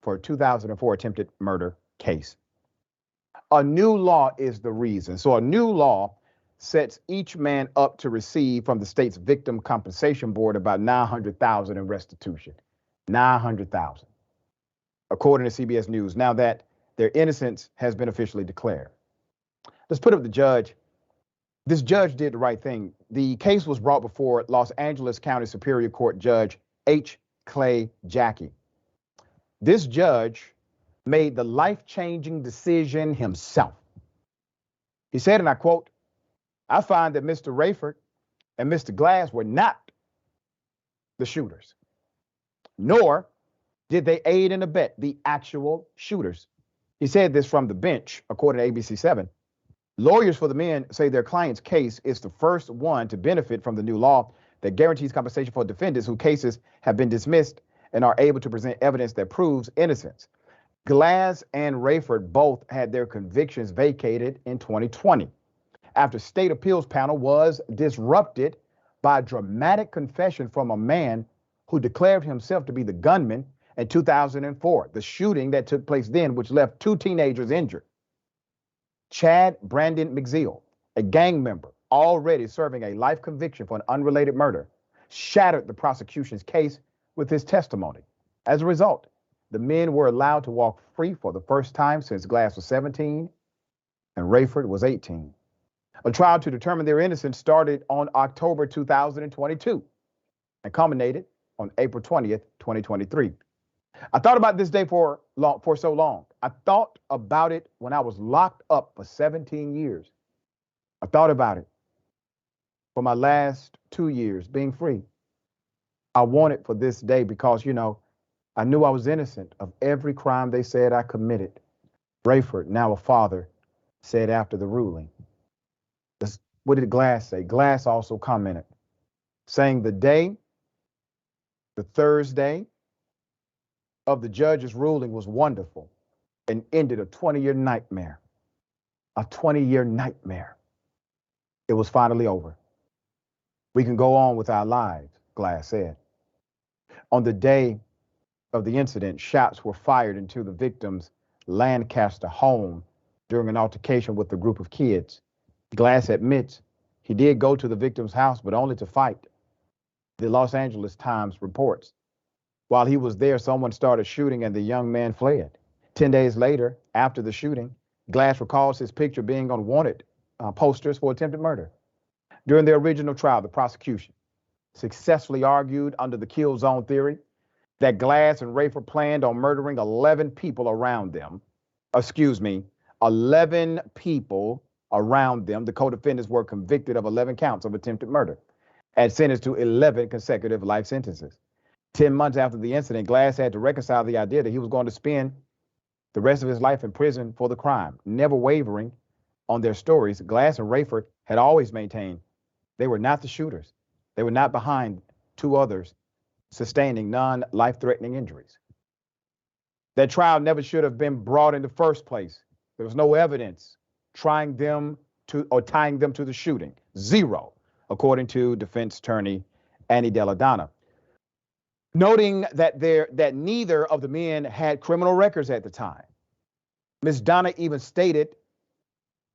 for a 2004 attempted murder case. A new law is the reason. So a new law sets each man up to receive from the state's Victim Compensation Board about $900,000 in restitution. $900,000, according to CBS News, now that their innocence has been officially declared. Let's put up the judge. This judge did the right thing. The case was brought before Los Angeles County Superior Court Judge H. Clay Jackie. This judge made the life-changing decision himself. He said, and I quote, "I find that Mr. Rayford and Mr. Glass were not the shooters, nor did they aid and abet the actual shooters." He said this from the bench, according to ABC7. Lawyers for the men say their client's case is the first one to benefit from the new law that guarantees compensation for defendants whose cases have been dismissed and are able to present evidence that proves innocence. Glass and Rayford both had their convictions vacated in 2020 after state appeals panel was disrupted by a dramatic confession from a man who declared himself to be the gunman in 2004, the shooting that took place then, which left two teenagers injured. Chad Brandon McZeal, a gang member already serving a life conviction for an unrelated murder, shattered the prosecution's case with his testimony. As a result, the men were allowed to walk free for the first time since Glass was 17 and Rayford was 18. A trial to determine their innocence started on October 2022 and culminated on April 20th, 2023. I thought about this day for so long. I thought about it when I was locked up for 17 years. I thought about it for my last 2 years being free. I wanted for this day because, I knew I was innocent of every crime they said I committed. Rayford, now a father, said after the ruling. What did Glass say? Glass also commented, saying the Thursday of the judge's ruling was wonderful and ended a 20-year nightmare. A 20-year nightmare. It was finally over. We can go on with our lives, Glass said. On the day of the incident, shots were fired into the victim's Lancaster home during an altercation with a group of kids. Glass admits he did go to the victim's house, but only to fight. The Los Angeles Times reports. While he was there, someone started shooting and the young man fled. 10 days later, after the shooting, Glass recalls his picture being on wanted posters for attempted murder. During the original trial, the prosecution successfully argued under the kill zone theory that Glass and Rayford planned on murdering 11 people around them. 11 people around them. The co-defendants were convicted of 11 counts of attempted murder and sentenced to 11 consecutive life sentences. 10 months after the incident, Glass had to reconcile the idea that he was going to spend the rest of his life in prison for the crime. Never wavering on their stories, Glass and Rayford had always maintained they were not the shooters. They were not behind two others sustaining non-life-threatening injuries. That trial never should have been brought in the first place. There was no evidence tying them to the shooting. Zero, according to defense attorney Annie Delladonna. Noting that neither of the men had criminal records at the time. Ms. Donna even stated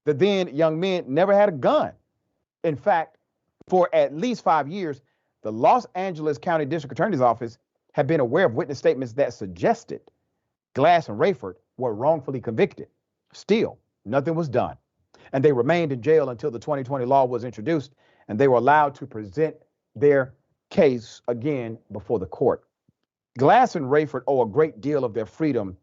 the then young men never had a gun. In fact, for at least 5 years, the Los Angeles County District Attorney's Office had been aware of witness statements that suggested Glass and Rayford were wrongfully convicted. Still, nothing was done. And they remained in jail until the 2020 law was introduced and they were allowed to present their case again before the court. Glass and Rayford owe a great deal of their freedom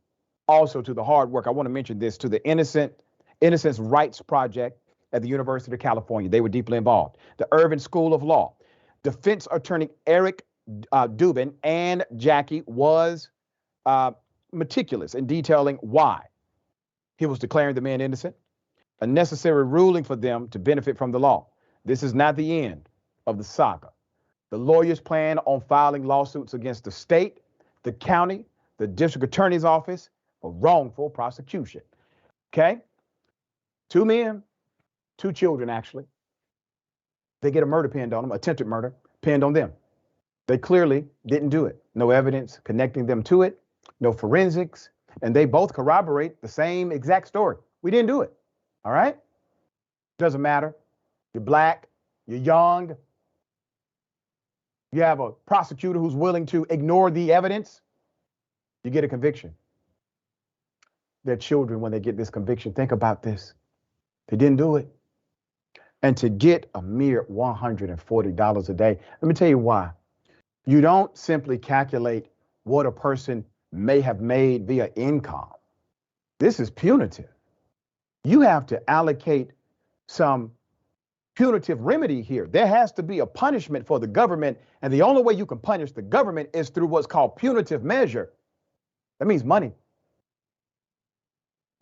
also to the hard work. I want to mention this, to the Innocence Rights Project at the University of California. They were deeply involved. The Irvin School of Law. Defense attorney Eric Dubin and Jackie was meticulous in detailing why he was declaring the men innocent, a necessary ruling for them to benefit from the law. This is not the end of the saga. The lawyers plan on filing lawsuits against the state, the county, the district attorney's office for wrongful prosecution. Okay? 2 men, 2 children, actually. They get a murder pinned on them, attempted murder pinned on them. They clearly didn't do it. No evidence connecting them to it, no forensics, and they both corroborate the same exact story. We didn't do it. All right? Doesn't matter. You're black, you're young, you have a prosecutor who's willing to ignore the evidence, you get a conviction. Their children, when they get this conviction, think about this. They didn't do it. And to get a mere $140 a day, let me tell you why. You don't simply calculate what a person may have made via income. This is punitive. You have to allocate some punitive remedy here. There has to be a punishment for the government, and the only way you can punish the government is through what's called punitive measure. That means money.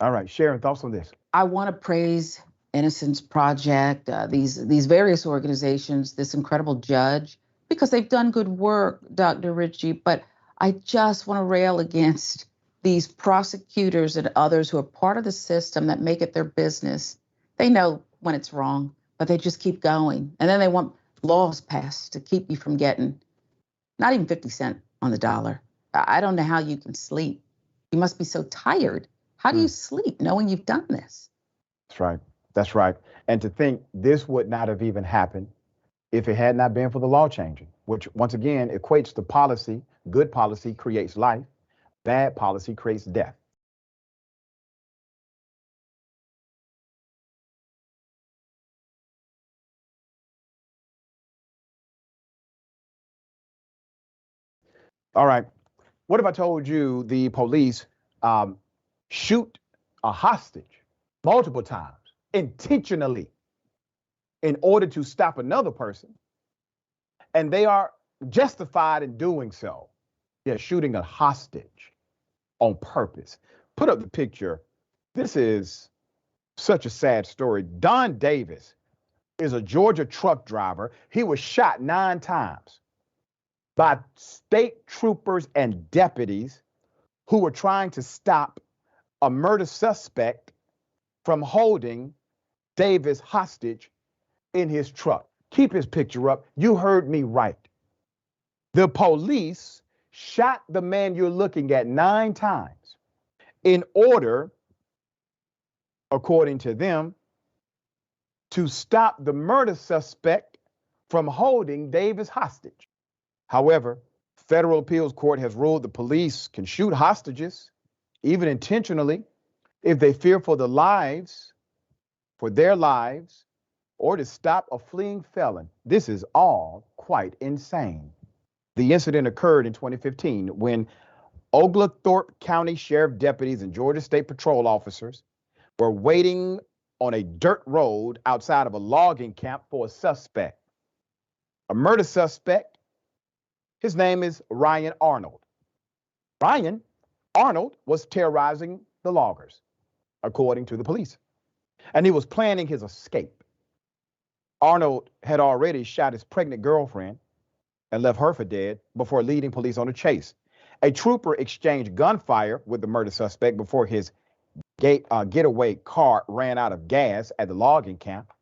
All right, Sharon, thoughts on this? I want to praise Innocence Project, these various organizations, this incredible judge, because they've done good work, Dr. Richey. But I just want to rail against these prosecutors and others who are part of the system that make it their business. They know when it's wrong, but they just keep going. And then they want laws passed to keep you from getting not even 50 cents on the dollar. I don't know how you can sleep. You must be so tired. How do you sleep knowing you've done this? That's right. That's right. And to think this would not have even happened if it had not been for the law changing, which once again equates to policy. Good policy creates life. Bad policy creates death. All right. What if I told you the police shoot a hostage multiple times intentionally in order to stop another person, and they are justified in doing so? They're shooting a hostage on purpose. Put up the picture. This is such a sad story. Don Davis is a Georgia truck driver. He was shot 9 times by state troopers and deputies who were trying to stop a murder suspect from holding Davis hostage in his truck. Keep his picture up. You heard me right. The police shot the man you're looking at 9 times in order, according to them, to stop the murder suspect from holding Davis hostage. However, federal appeals court has ruled the police can shoot hostages, even intentionally, if they fear for their lives, or to stop a fleeing felon. This is all quite insane. The incident occurred in 2015 when Oglethorpe County Sheriff deputies and Georgia State Patrol officers were waiting on a dirt road outside of a logging camp for a suspect, a murder suspect. His name is Ryan Arnold. Ryan Arnold was terrorizing the loggers, according to the police, and he was planning his escape. Arnold had already shot his pregnant girlfriend and left her for dead before leading police on a chase. A trooper exchanged gunfire with the murder suspect before his getaway car ran out of gas at the logging camp.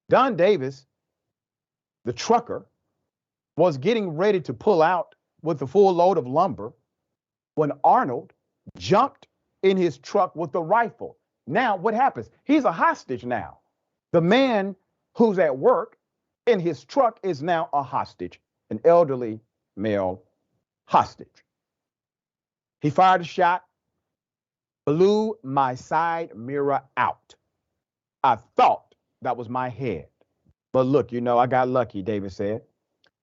Don Davis, the trucker, was getting ready to pull out with a full load of lumber when Arnold jumped in his truck with a rifle. Now, what happens? He's a hostage now. The man who's at work in his truck is now a hostage, an elderly male hostage. He fired a shot, blew my side mirror out. I thought that was my head. But look, I got lucky, Davis said.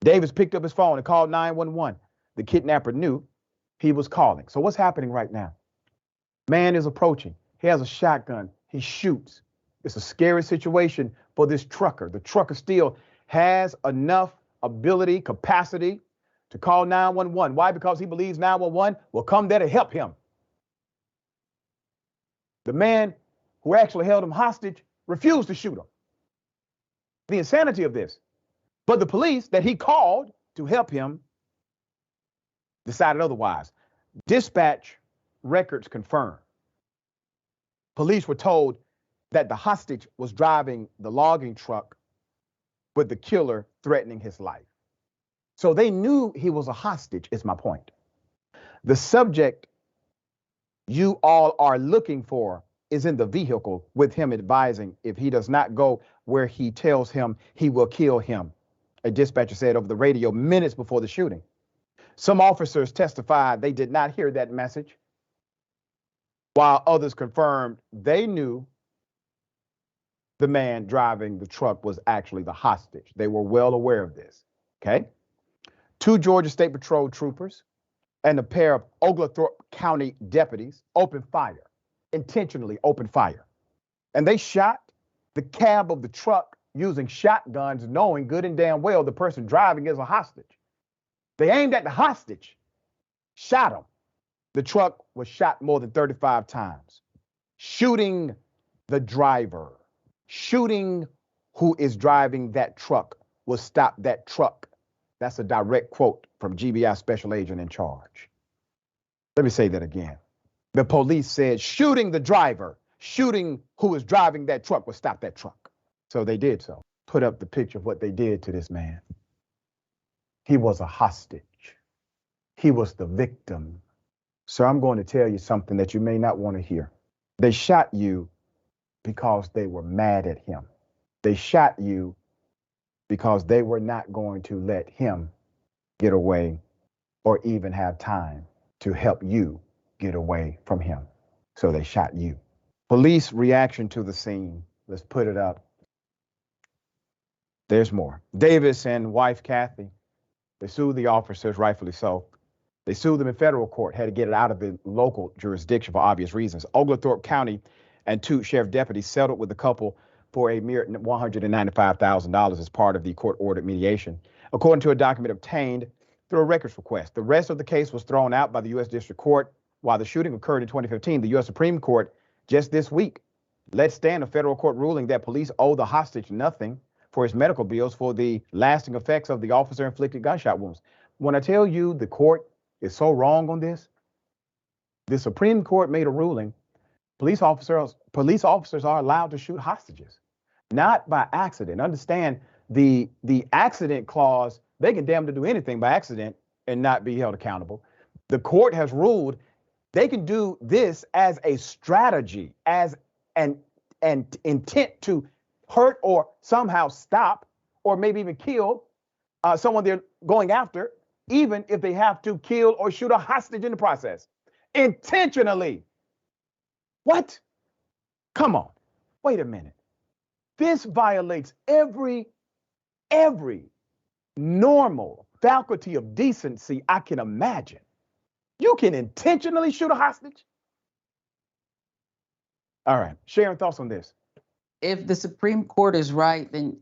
Davis picked up his phone and called 911. The kidnapper knew he was calling. So what's happening right now? Man is approaching. He has a shotgun. He shoots. It's a scary situation for this trucker. The trucker still has enough ability, capacity to call 911. Why? Because he believes 911 will come there to help him. The man who actually held him hostage refused to shoot him. The insanity of this. But the police that he called to help him decided otherwise. Dispatch records confirm. Police were told that the hostage was driving the logging truck with the killer threatening his life. So they knew he was a hostage, is my point. The subject you all are looking for is in the vehicle with him advising if he does not go where he tells him he will kill him, a dispatcher said over the radio minutes before the shooting. Some officers testified they did not hear that message, while others confirmed they knew the man driving the truck was actually the hostage. They were well aware of this, okay? 2 Georgia State Patrol troopers and a pair of Oglethorpe County deputies intentionally opened fire. And they shot the cab of the truck using shotguns, knowing good and damn well the person driving is a hostage. They aimed at the hostage, shot him. The truck was shot more than 35 times. Shooting the driver, shooting who is driving that truck will stop that truck. That's a direct quote from GBI special agent in charge. Let me say that again. The police said shooting the driver, shooting who is driving that truck will stop that truck. So they did so. Put up the picture of what they did to this man. He was a hostage. He was the victim. So I'm going to tell you something that you may not want to hear. They shot you because they were mad at him. They shot you because they were not going to let him get away or even have time to help you get away from him. So they shot you. Police reaction to the scene. Let's put it up. There's more. Davis and wife Kathy, they sued the officers, rightfully so. They sued them in federal court, had to get it out of the local jurisdiction for obvious reasons. Oglethorpe County and 2 sheriff deputies settled with the couple for a mere $195,000 as part of the court-ordered mediation, according to a document obtained through a records request. The rest of the case was thrown out by the U.S. District Court. While the shooting occurred in 2015, the U.S. Supreme Court just this week let stand a federal court ruling that police owe the hostage nothing for his medical bills for the lasting effects of the officer-inflicted gunshot wounds. When I tell you the court is so wrong on this, the Supreme Court made a ruling. Police officers are allowed to shoot hostages, not by accident. Understand the accident clause, they can damn to do anything by accident and not be held accountable. The court has ruled they can do this as a strategy, as an intent to hurt or somehow stop or maybe even kill someone they're going after, even if they have to kill or shoot a hostage in the process. Intentionally. What? Come on. Wait a minute. This violates every normal faculty of decency I can imagine. You can intentionally shoot a hostage? All right. Sharon, thoughts on this? If the Supreme Court is right, then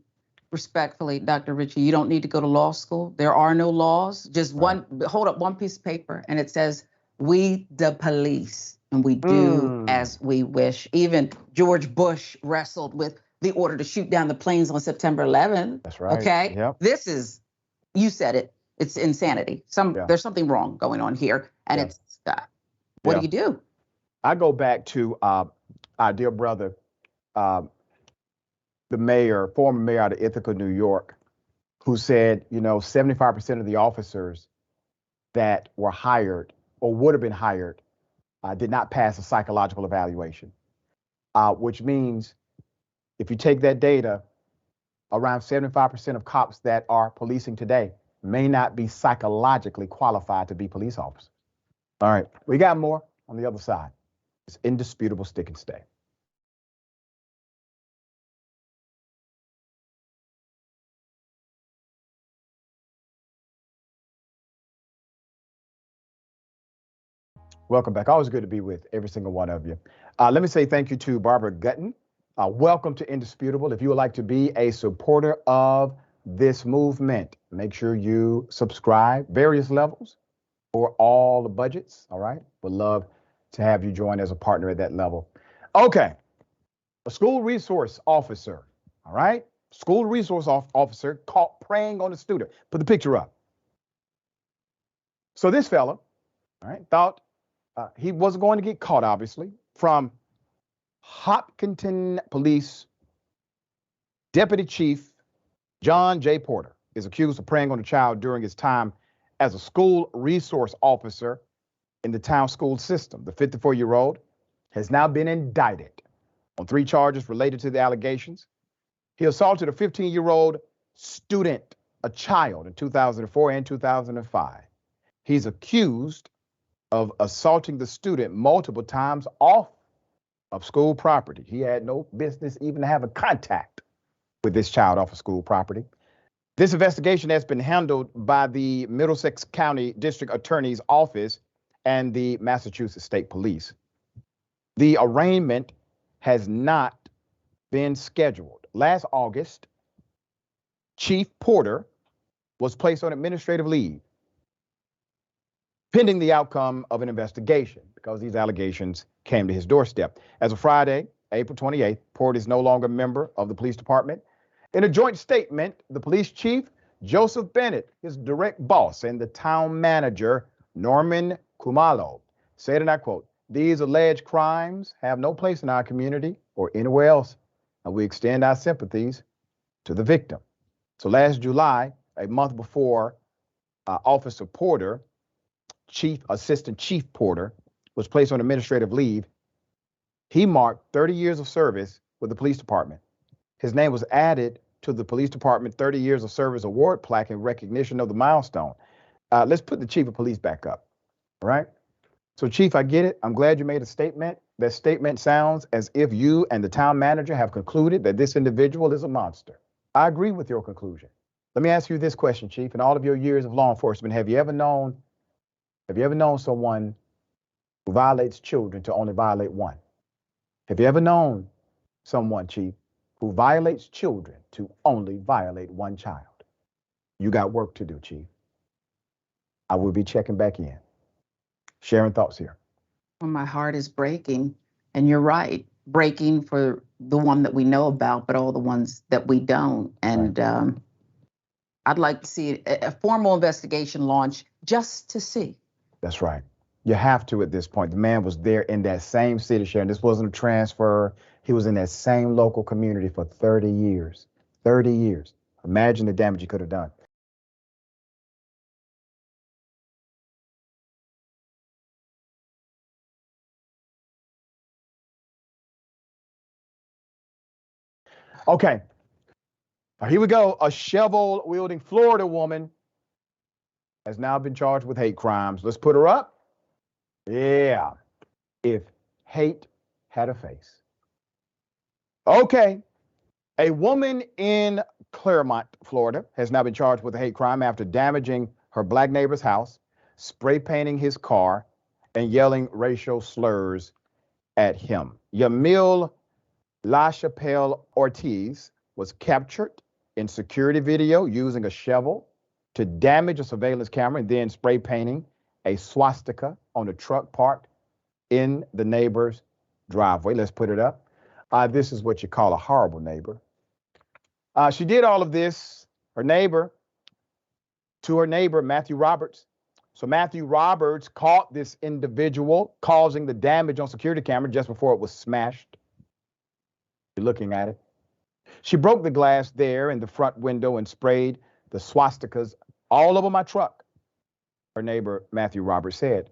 respectfully, Dr. Richey, you don't need to go to law school. There are no laws. Just hold up one piece of paper and it says, we the police, and we do as we wish. Even George Bush wrestled with the order to shoot down the planes on September 11th. That's right. Okay. Yep. This is, you said it. It's insanity. There's something wrong going on here, and it's what do you do? I go back to our dear brother, the mayor, former mayor out of Ithaca, New York, who said, 75% of the officers that were hired or would have been hired did not pass a psychological evaluation, which means if you take that data, around 75% of cops that are policing today may not be psychologically qualified to be police officers. All right, we got more on the other side. It's indisputable, stick and stay. Welcome back. Always good to be with every single one of you. Let me say thank you to Barbara Gutton. Welcome to Indisputable. If you would like to be a supporter of this movement, make sure you subscribe, various levels for all the budgets. All right. Would love to have you join as a partner at that level. Okay. A school resource officer. All right. School resource officer caught preying on a student. Put the picture up. So this fella, all right, thought he wasn't going to get caught, obviously, from Hopkinton Police Deputy Chief John J. Porter is accused of preying on a child during his time as a school resource officer in the town school system. The 54-year-old has now been indicted on 3 charges related to the allegations. He assaulted a 15-year-old student, a child, in 2004 and 2005. He's accused of assaulting the student multiple times off of school property. He had no business even having contact with this child off of school property. This investigation has been handled by the Middlesex County District Attorney's Office and the Massachusetts State Police. The arraignment has not been scheduled. Last August, Chief Porter was placed on administrative leave pending the outcome of an investigation because these allegations came to his doorstep. As of Friday, April 28th, Porter is no longer a member of the police department. In a joint statement, the police chief, Joseph Bennett, his direct boss, and the town manager, Norman Kumalo, said, and I quote, "These alleged crimes have no place in our community or anywhere else, and we extend our sympathies to the victim." So last July, a month before Officer Porter, Assistant Chief Porter, was placed on administrative leave, he marked 30 years of service with the police department. His name was added to the police department 30 years of service award plaque in recognition of the milestone. Let's put the chief of police back up. All right. So Chief, I get it. I'm glad you made a statement. That statement sounds as if you and the town manager have concluded that this individual is a monster. I agree with your conclusion. Let me ask you this question, Chief. In all of your years of law enforcement, have you ever known someone who violates children to only violate one? Have you ever known someone, Chief, who violates children to only violate one child? You got work to do, Chief. I will be checking back in. Sharon, thoughts here? Well, my heart is breaking, and you're right. Breaking for the one that we know about, but all the ones that we don't. And right. I'd like to see a formal investigation launch just to see. That's right. You have to at this point. The man was there in that same city, Sharon. This wasn't a transfer. He was in that same local community for 30 years. 30 years. Imagine the damage he could have done. Okay. Here we go. A shovel-wielding Florida woman has now been charged with hate crimes. Let's put her up. Yeah. If hate had a face. Okay. A woman in Claremont, Florida, has now been charged with a hate crime after damaging her black neighbor's house, spray painting his car, and yelling racial slurs at him. Yamil LaChapelle Ortiz was captured in security video using a shovel to damage a surveillance camera and then spray painting a swastika on a truck parked in the neighbor's driveway. Let's put it up. This is what you call a horrible neighbor. She did all of this, to her neighbor, Matthew Roberts. So Matthew Roberts caught this individual causing the damage on security camera just before it was smashed. You're looking at it. She broke the glass there in the front window and sprayed the swastikas all over my truck, her neighbor, Matthew Roberts said,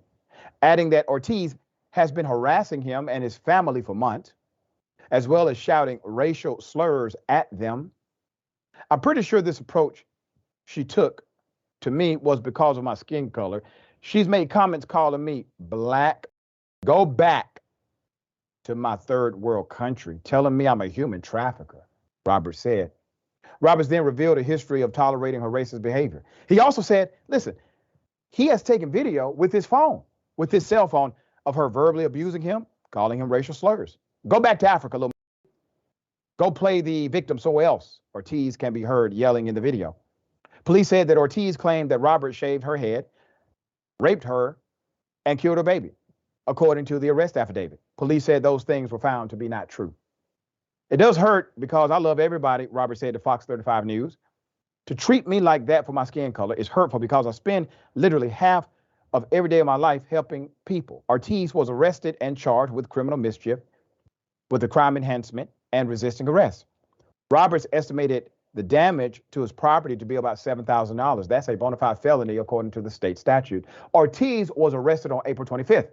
adding that Ortiz has been harassing him and his family for months, as well as shouting racial slurs at them. I'm pretty sure this approach she took to me was because of my skin color. She's made comments calling me black. Go back to my third world country, telling me I'm a human trafficker, Roberts said. Roberts then revealed a history of tolerating her racist behavior. He also said, listen, he has taken video with his phone, with his cell phone, of her verbally abusing him, calling him racial slurs. Go back to Africa, little. Go play the victim somewhere else, Ortiz can be heard yelling in the video. Police said that Ortiz claimed that Roberts shaved her head, raped her, and killed her baby, according to the arrest affidavit. Police said those things were found to be not true. It does hurt because I love everybody, Roberts said to Fox 35 News. To treat me like that for my skin color is hurtful because I spend literally half of every day of my life helping people. Ortiz was arrested and charged with criminal mischief, with a crime enhancement, and resisting arrest. Roberts estimated the damage to his property to be about $7,000. That's a bona fide felony according to the state statute. Ortiz was arrested on April 25th,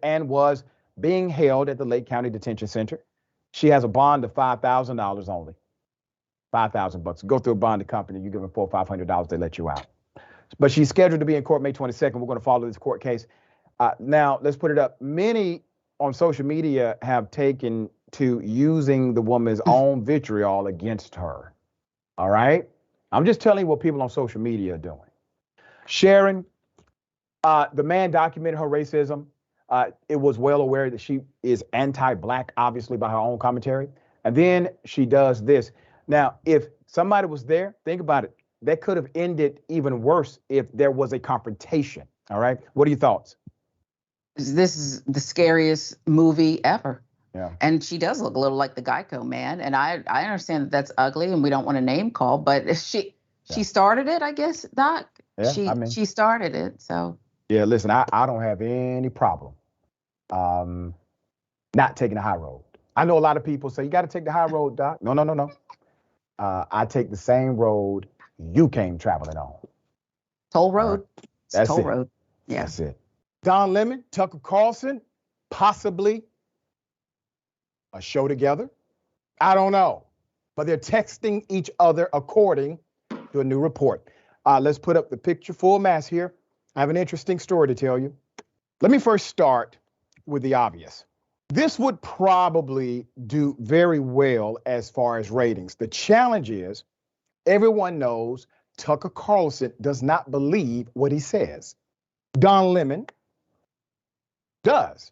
and was being held at the Lake County Detention Center. She has a bond of $5,000 only. $5,000. Go through a bonding company, you give them $400 or $500, they let you out. But she's scheduled to be in court May 22nd. We're going to follow this court case. Now, let's put it up. Many on social media have taken to using the woman's own vitriol against her. All right? I'm just telling you what people on social media are doing. Sharon, the man documented her racism. It was well aware that she is anti-black, obviously, by her own commentary. And then she does this. Now, if somebody was there, think about it. That could have ended even worse if there was a confrontation. All right? What are your thoughts? This is the scariest movie ever. Yeah. And she does look a little like the Geico man. And I understand that that's ugly and we don't want to name call, but she started it, I guess, Doc. Yeah, she started it, so. Yeah, listen, I don't have any problem not taking the high road. I know a lot of people say, you got to take the high road, Doc. No. I take the same road you came traveling on. Toll road. That's toll it. road. Yeah. That's it. Don Lemon, Tucker Carlson, possibly a show together. I don't know. But they're texting each other according to a new report. Let's put up the picture full mass here. I have an interesting story to tell you. Let me first start with the obvious. This would probably do very well as far as ratings. The challenge is everyone knows Tucker Carlson does not believe what he says. Don Lemon does,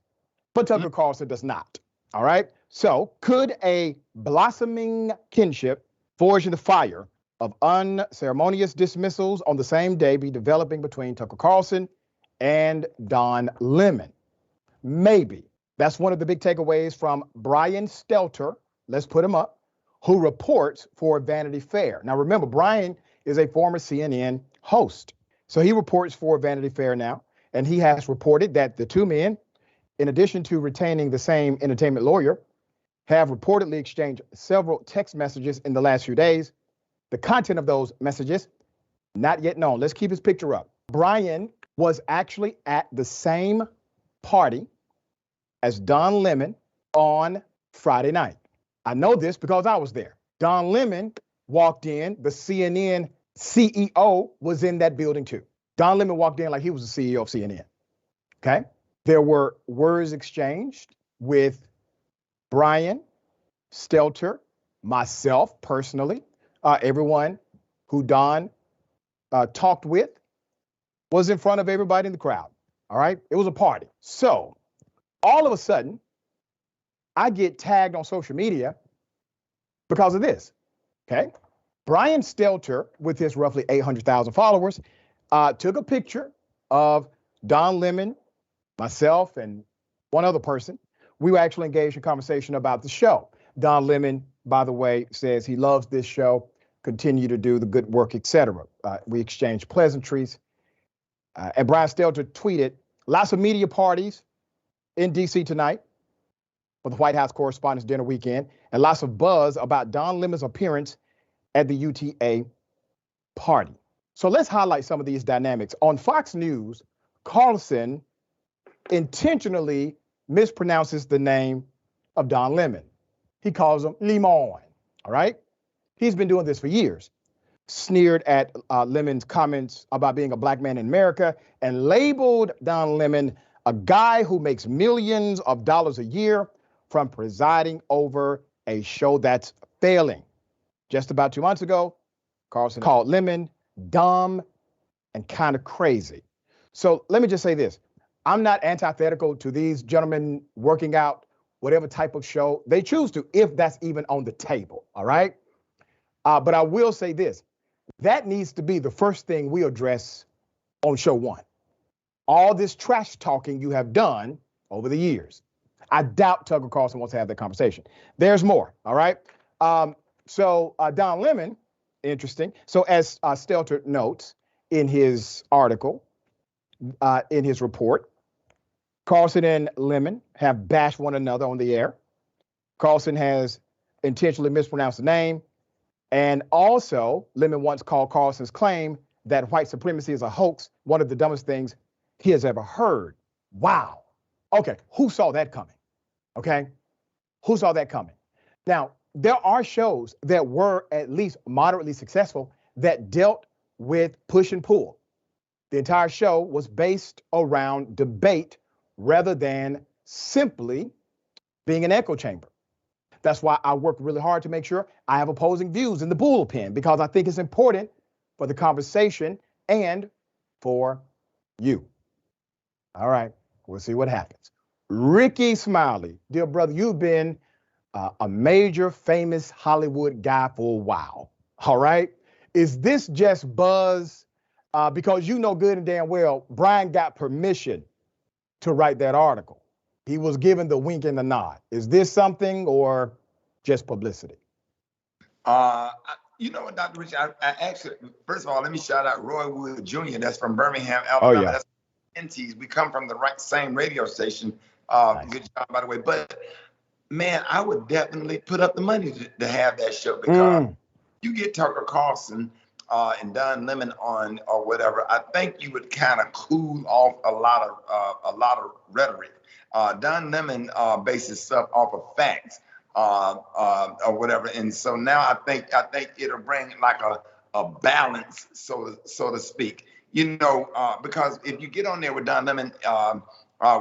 but Tucker Carlson does not. All right. So could a blossoming kinship forged in the fire of unceremonious dismissals on the same day be developing between Tucker Carlson and Don Lemon? Maybe. That's one of the big takeaways from Brian Stelter, let's put him up, who reports for Vanity Fair. Now remember, Brian is a former CNN host. So he reports for Vanity Fair now, and he has reported that the two men, in addition to retaining the same entertainment lawyer, have reportedly exchanged several text messages in the last few days. The content of those messages, not yet known. Let's keep his picture up. Brian was actually at the same party as Don Lemon on Friday night. I know this because I was there. Don Lemon walked in, the CNN CEO was in that building too. Don Lemon walked in like he was the CEO of CNN, okay? There were words exchanged with Brian, Stelter, myself personally, everyone who Don talked with was in front of everybody in the crowd, all right? It was a party. So all of a sudden, I get tagged on social media because of this, okay? Brian Stelter, with his roughly 800,000 followers, took a picture of Don Lemon, myself, and one other person we were actually engaged in conversation about the show. Don Lemon, by the way, says he loves this show, continue to do the good work, etc. We exchanged pleasantries. And Brian Stelter tweeted, lots of media parties in D.C. tonight for the White House Correspondents' Dinner weekend, and lots of buzz about Don Lemon's appearance at the UTA party. So let's highlight some of these dynamics. On Fox News, Carlson intentionally mispronounces the name of Don Lemon. He calls him Lemon, all right? He's been doing this for years. Sneered at Lemon's comments about being a black man in America and labeled Don Lemon a guy who makes millions of dollars a year from presiding over a show that's failing. Just about 2 months ago, Carlson called Lemon dumb and kind of crazy. So let me just say this. I'm not antithetical to these gentlemen working out whatever type of show they choose to, if that's even on the table, all right? But I will say this. That needs to be the first thing we address on show one. All this trash talking you have done over the years. I doubt Tucker Carlson wants to have that conversation. There's more, all right? So Don Lemon, interesting. So as Stelter notes in his article, in his report, Carlson and Lemon have bashed one another on the air. Carlson has intentionally mispronounced the name. And also, Lemon once called Carlson's claim that white supremacy is a hoax one of the dumbest things he has ever heard. Wow. Okay, who saw that coming? Okay, who saw that coming? Now, there are shows that were at least moderately successful that dealt with push and pull. The entire show was based around debate rather than simply being an echo chamber. That's why I work really hard to make sure I have opposing views in the bullpen, because I think it's important for the conversation and for you. All right, we'll see what happens. Ricky Smiley, dear brother, you've been a major famous Hollywood guy for a while. All right, is this just buzz? Because you know good and damn well, Brian got permission to write that article. He was given the wink and the nod. Is this something or just publicity? You know what, Dr. Richey, I actually, first of all, let me shout out Roy Wood Jr. That's from Birmingham, Alabama. Oh, yeah. That's NTs. We come from the same radio station. Nice. Good job, by the way. But man, I would definitely put up the money to have that show, because you get Tucker Carlson and Don Lemon on or whatever, I think you would kind of cool off a lot of rhetoric. Don Lemon bases stuff off of facts or whatever, and so now I think it'll bring like a balance, so to speak. You know, because if you get on there with Don Lemon,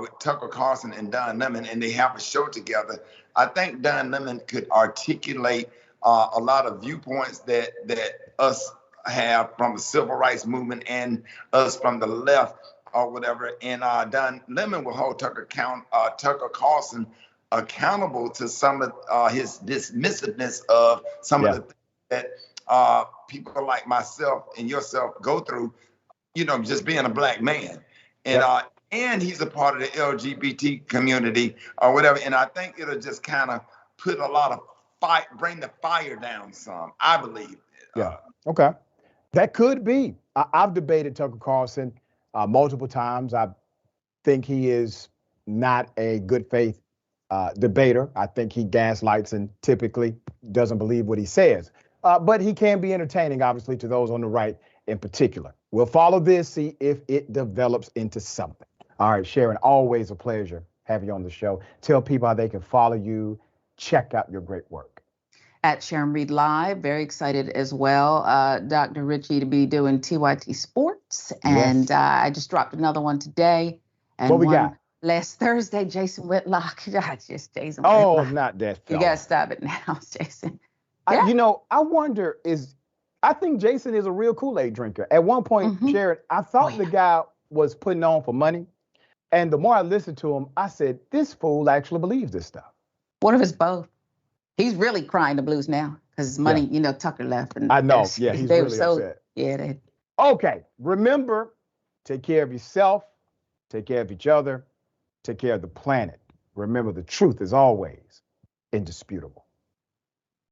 with Tucker Carlson and Don Lemon, and they have a show together, I think Don Lemon could articulate a lot of viewpoints that us have from the civil rights movement and us from the left or whatever. And Don Lemon will hold Tucker Carlson accountable to some of his dismissiveness of some of the things that people like myself and yourself go through, you know, just being a black man. And he's a part of the LGBT community or whatever. And I think it'll just kind of put a lot of fight, bring the fire down some, I believe. Okay. That could be. I've debated Tucker Carlson multiple times. I think he is not a good faith debater. I think he gaslights and typically doesn't believe what he says. But he can be entertaining, obviously, to those on the right in particular. We'll follow this, see if it develops into something. All right, Sharon, always a pleasure having you on the show. Tell people how they can follow you, check out your great work. At Sharon Reed Live, very excited as well, Dr. Richey, to be doing TYT Sports. And I just dropped another one today. And what we got? Last Thursday, Jason Whitlock. Just Jason Whitlock. Oh, not that fella. You got to stop it now, Jason. I wonder, I think Jason is a real Kool-Aid drinker. At one point, Sharon, I thought the guy was putting on for money. And the more I listened to him, I said, this fool actually believes this stuff. What if it's both? He's really crying the blues now because his money, you know, Tucker left. And I know. Yeah, he's really upset. Yeah. Okay. Remember, take care of yourself, take care of each other, take care of the planet. remember, the truth is always indisputable.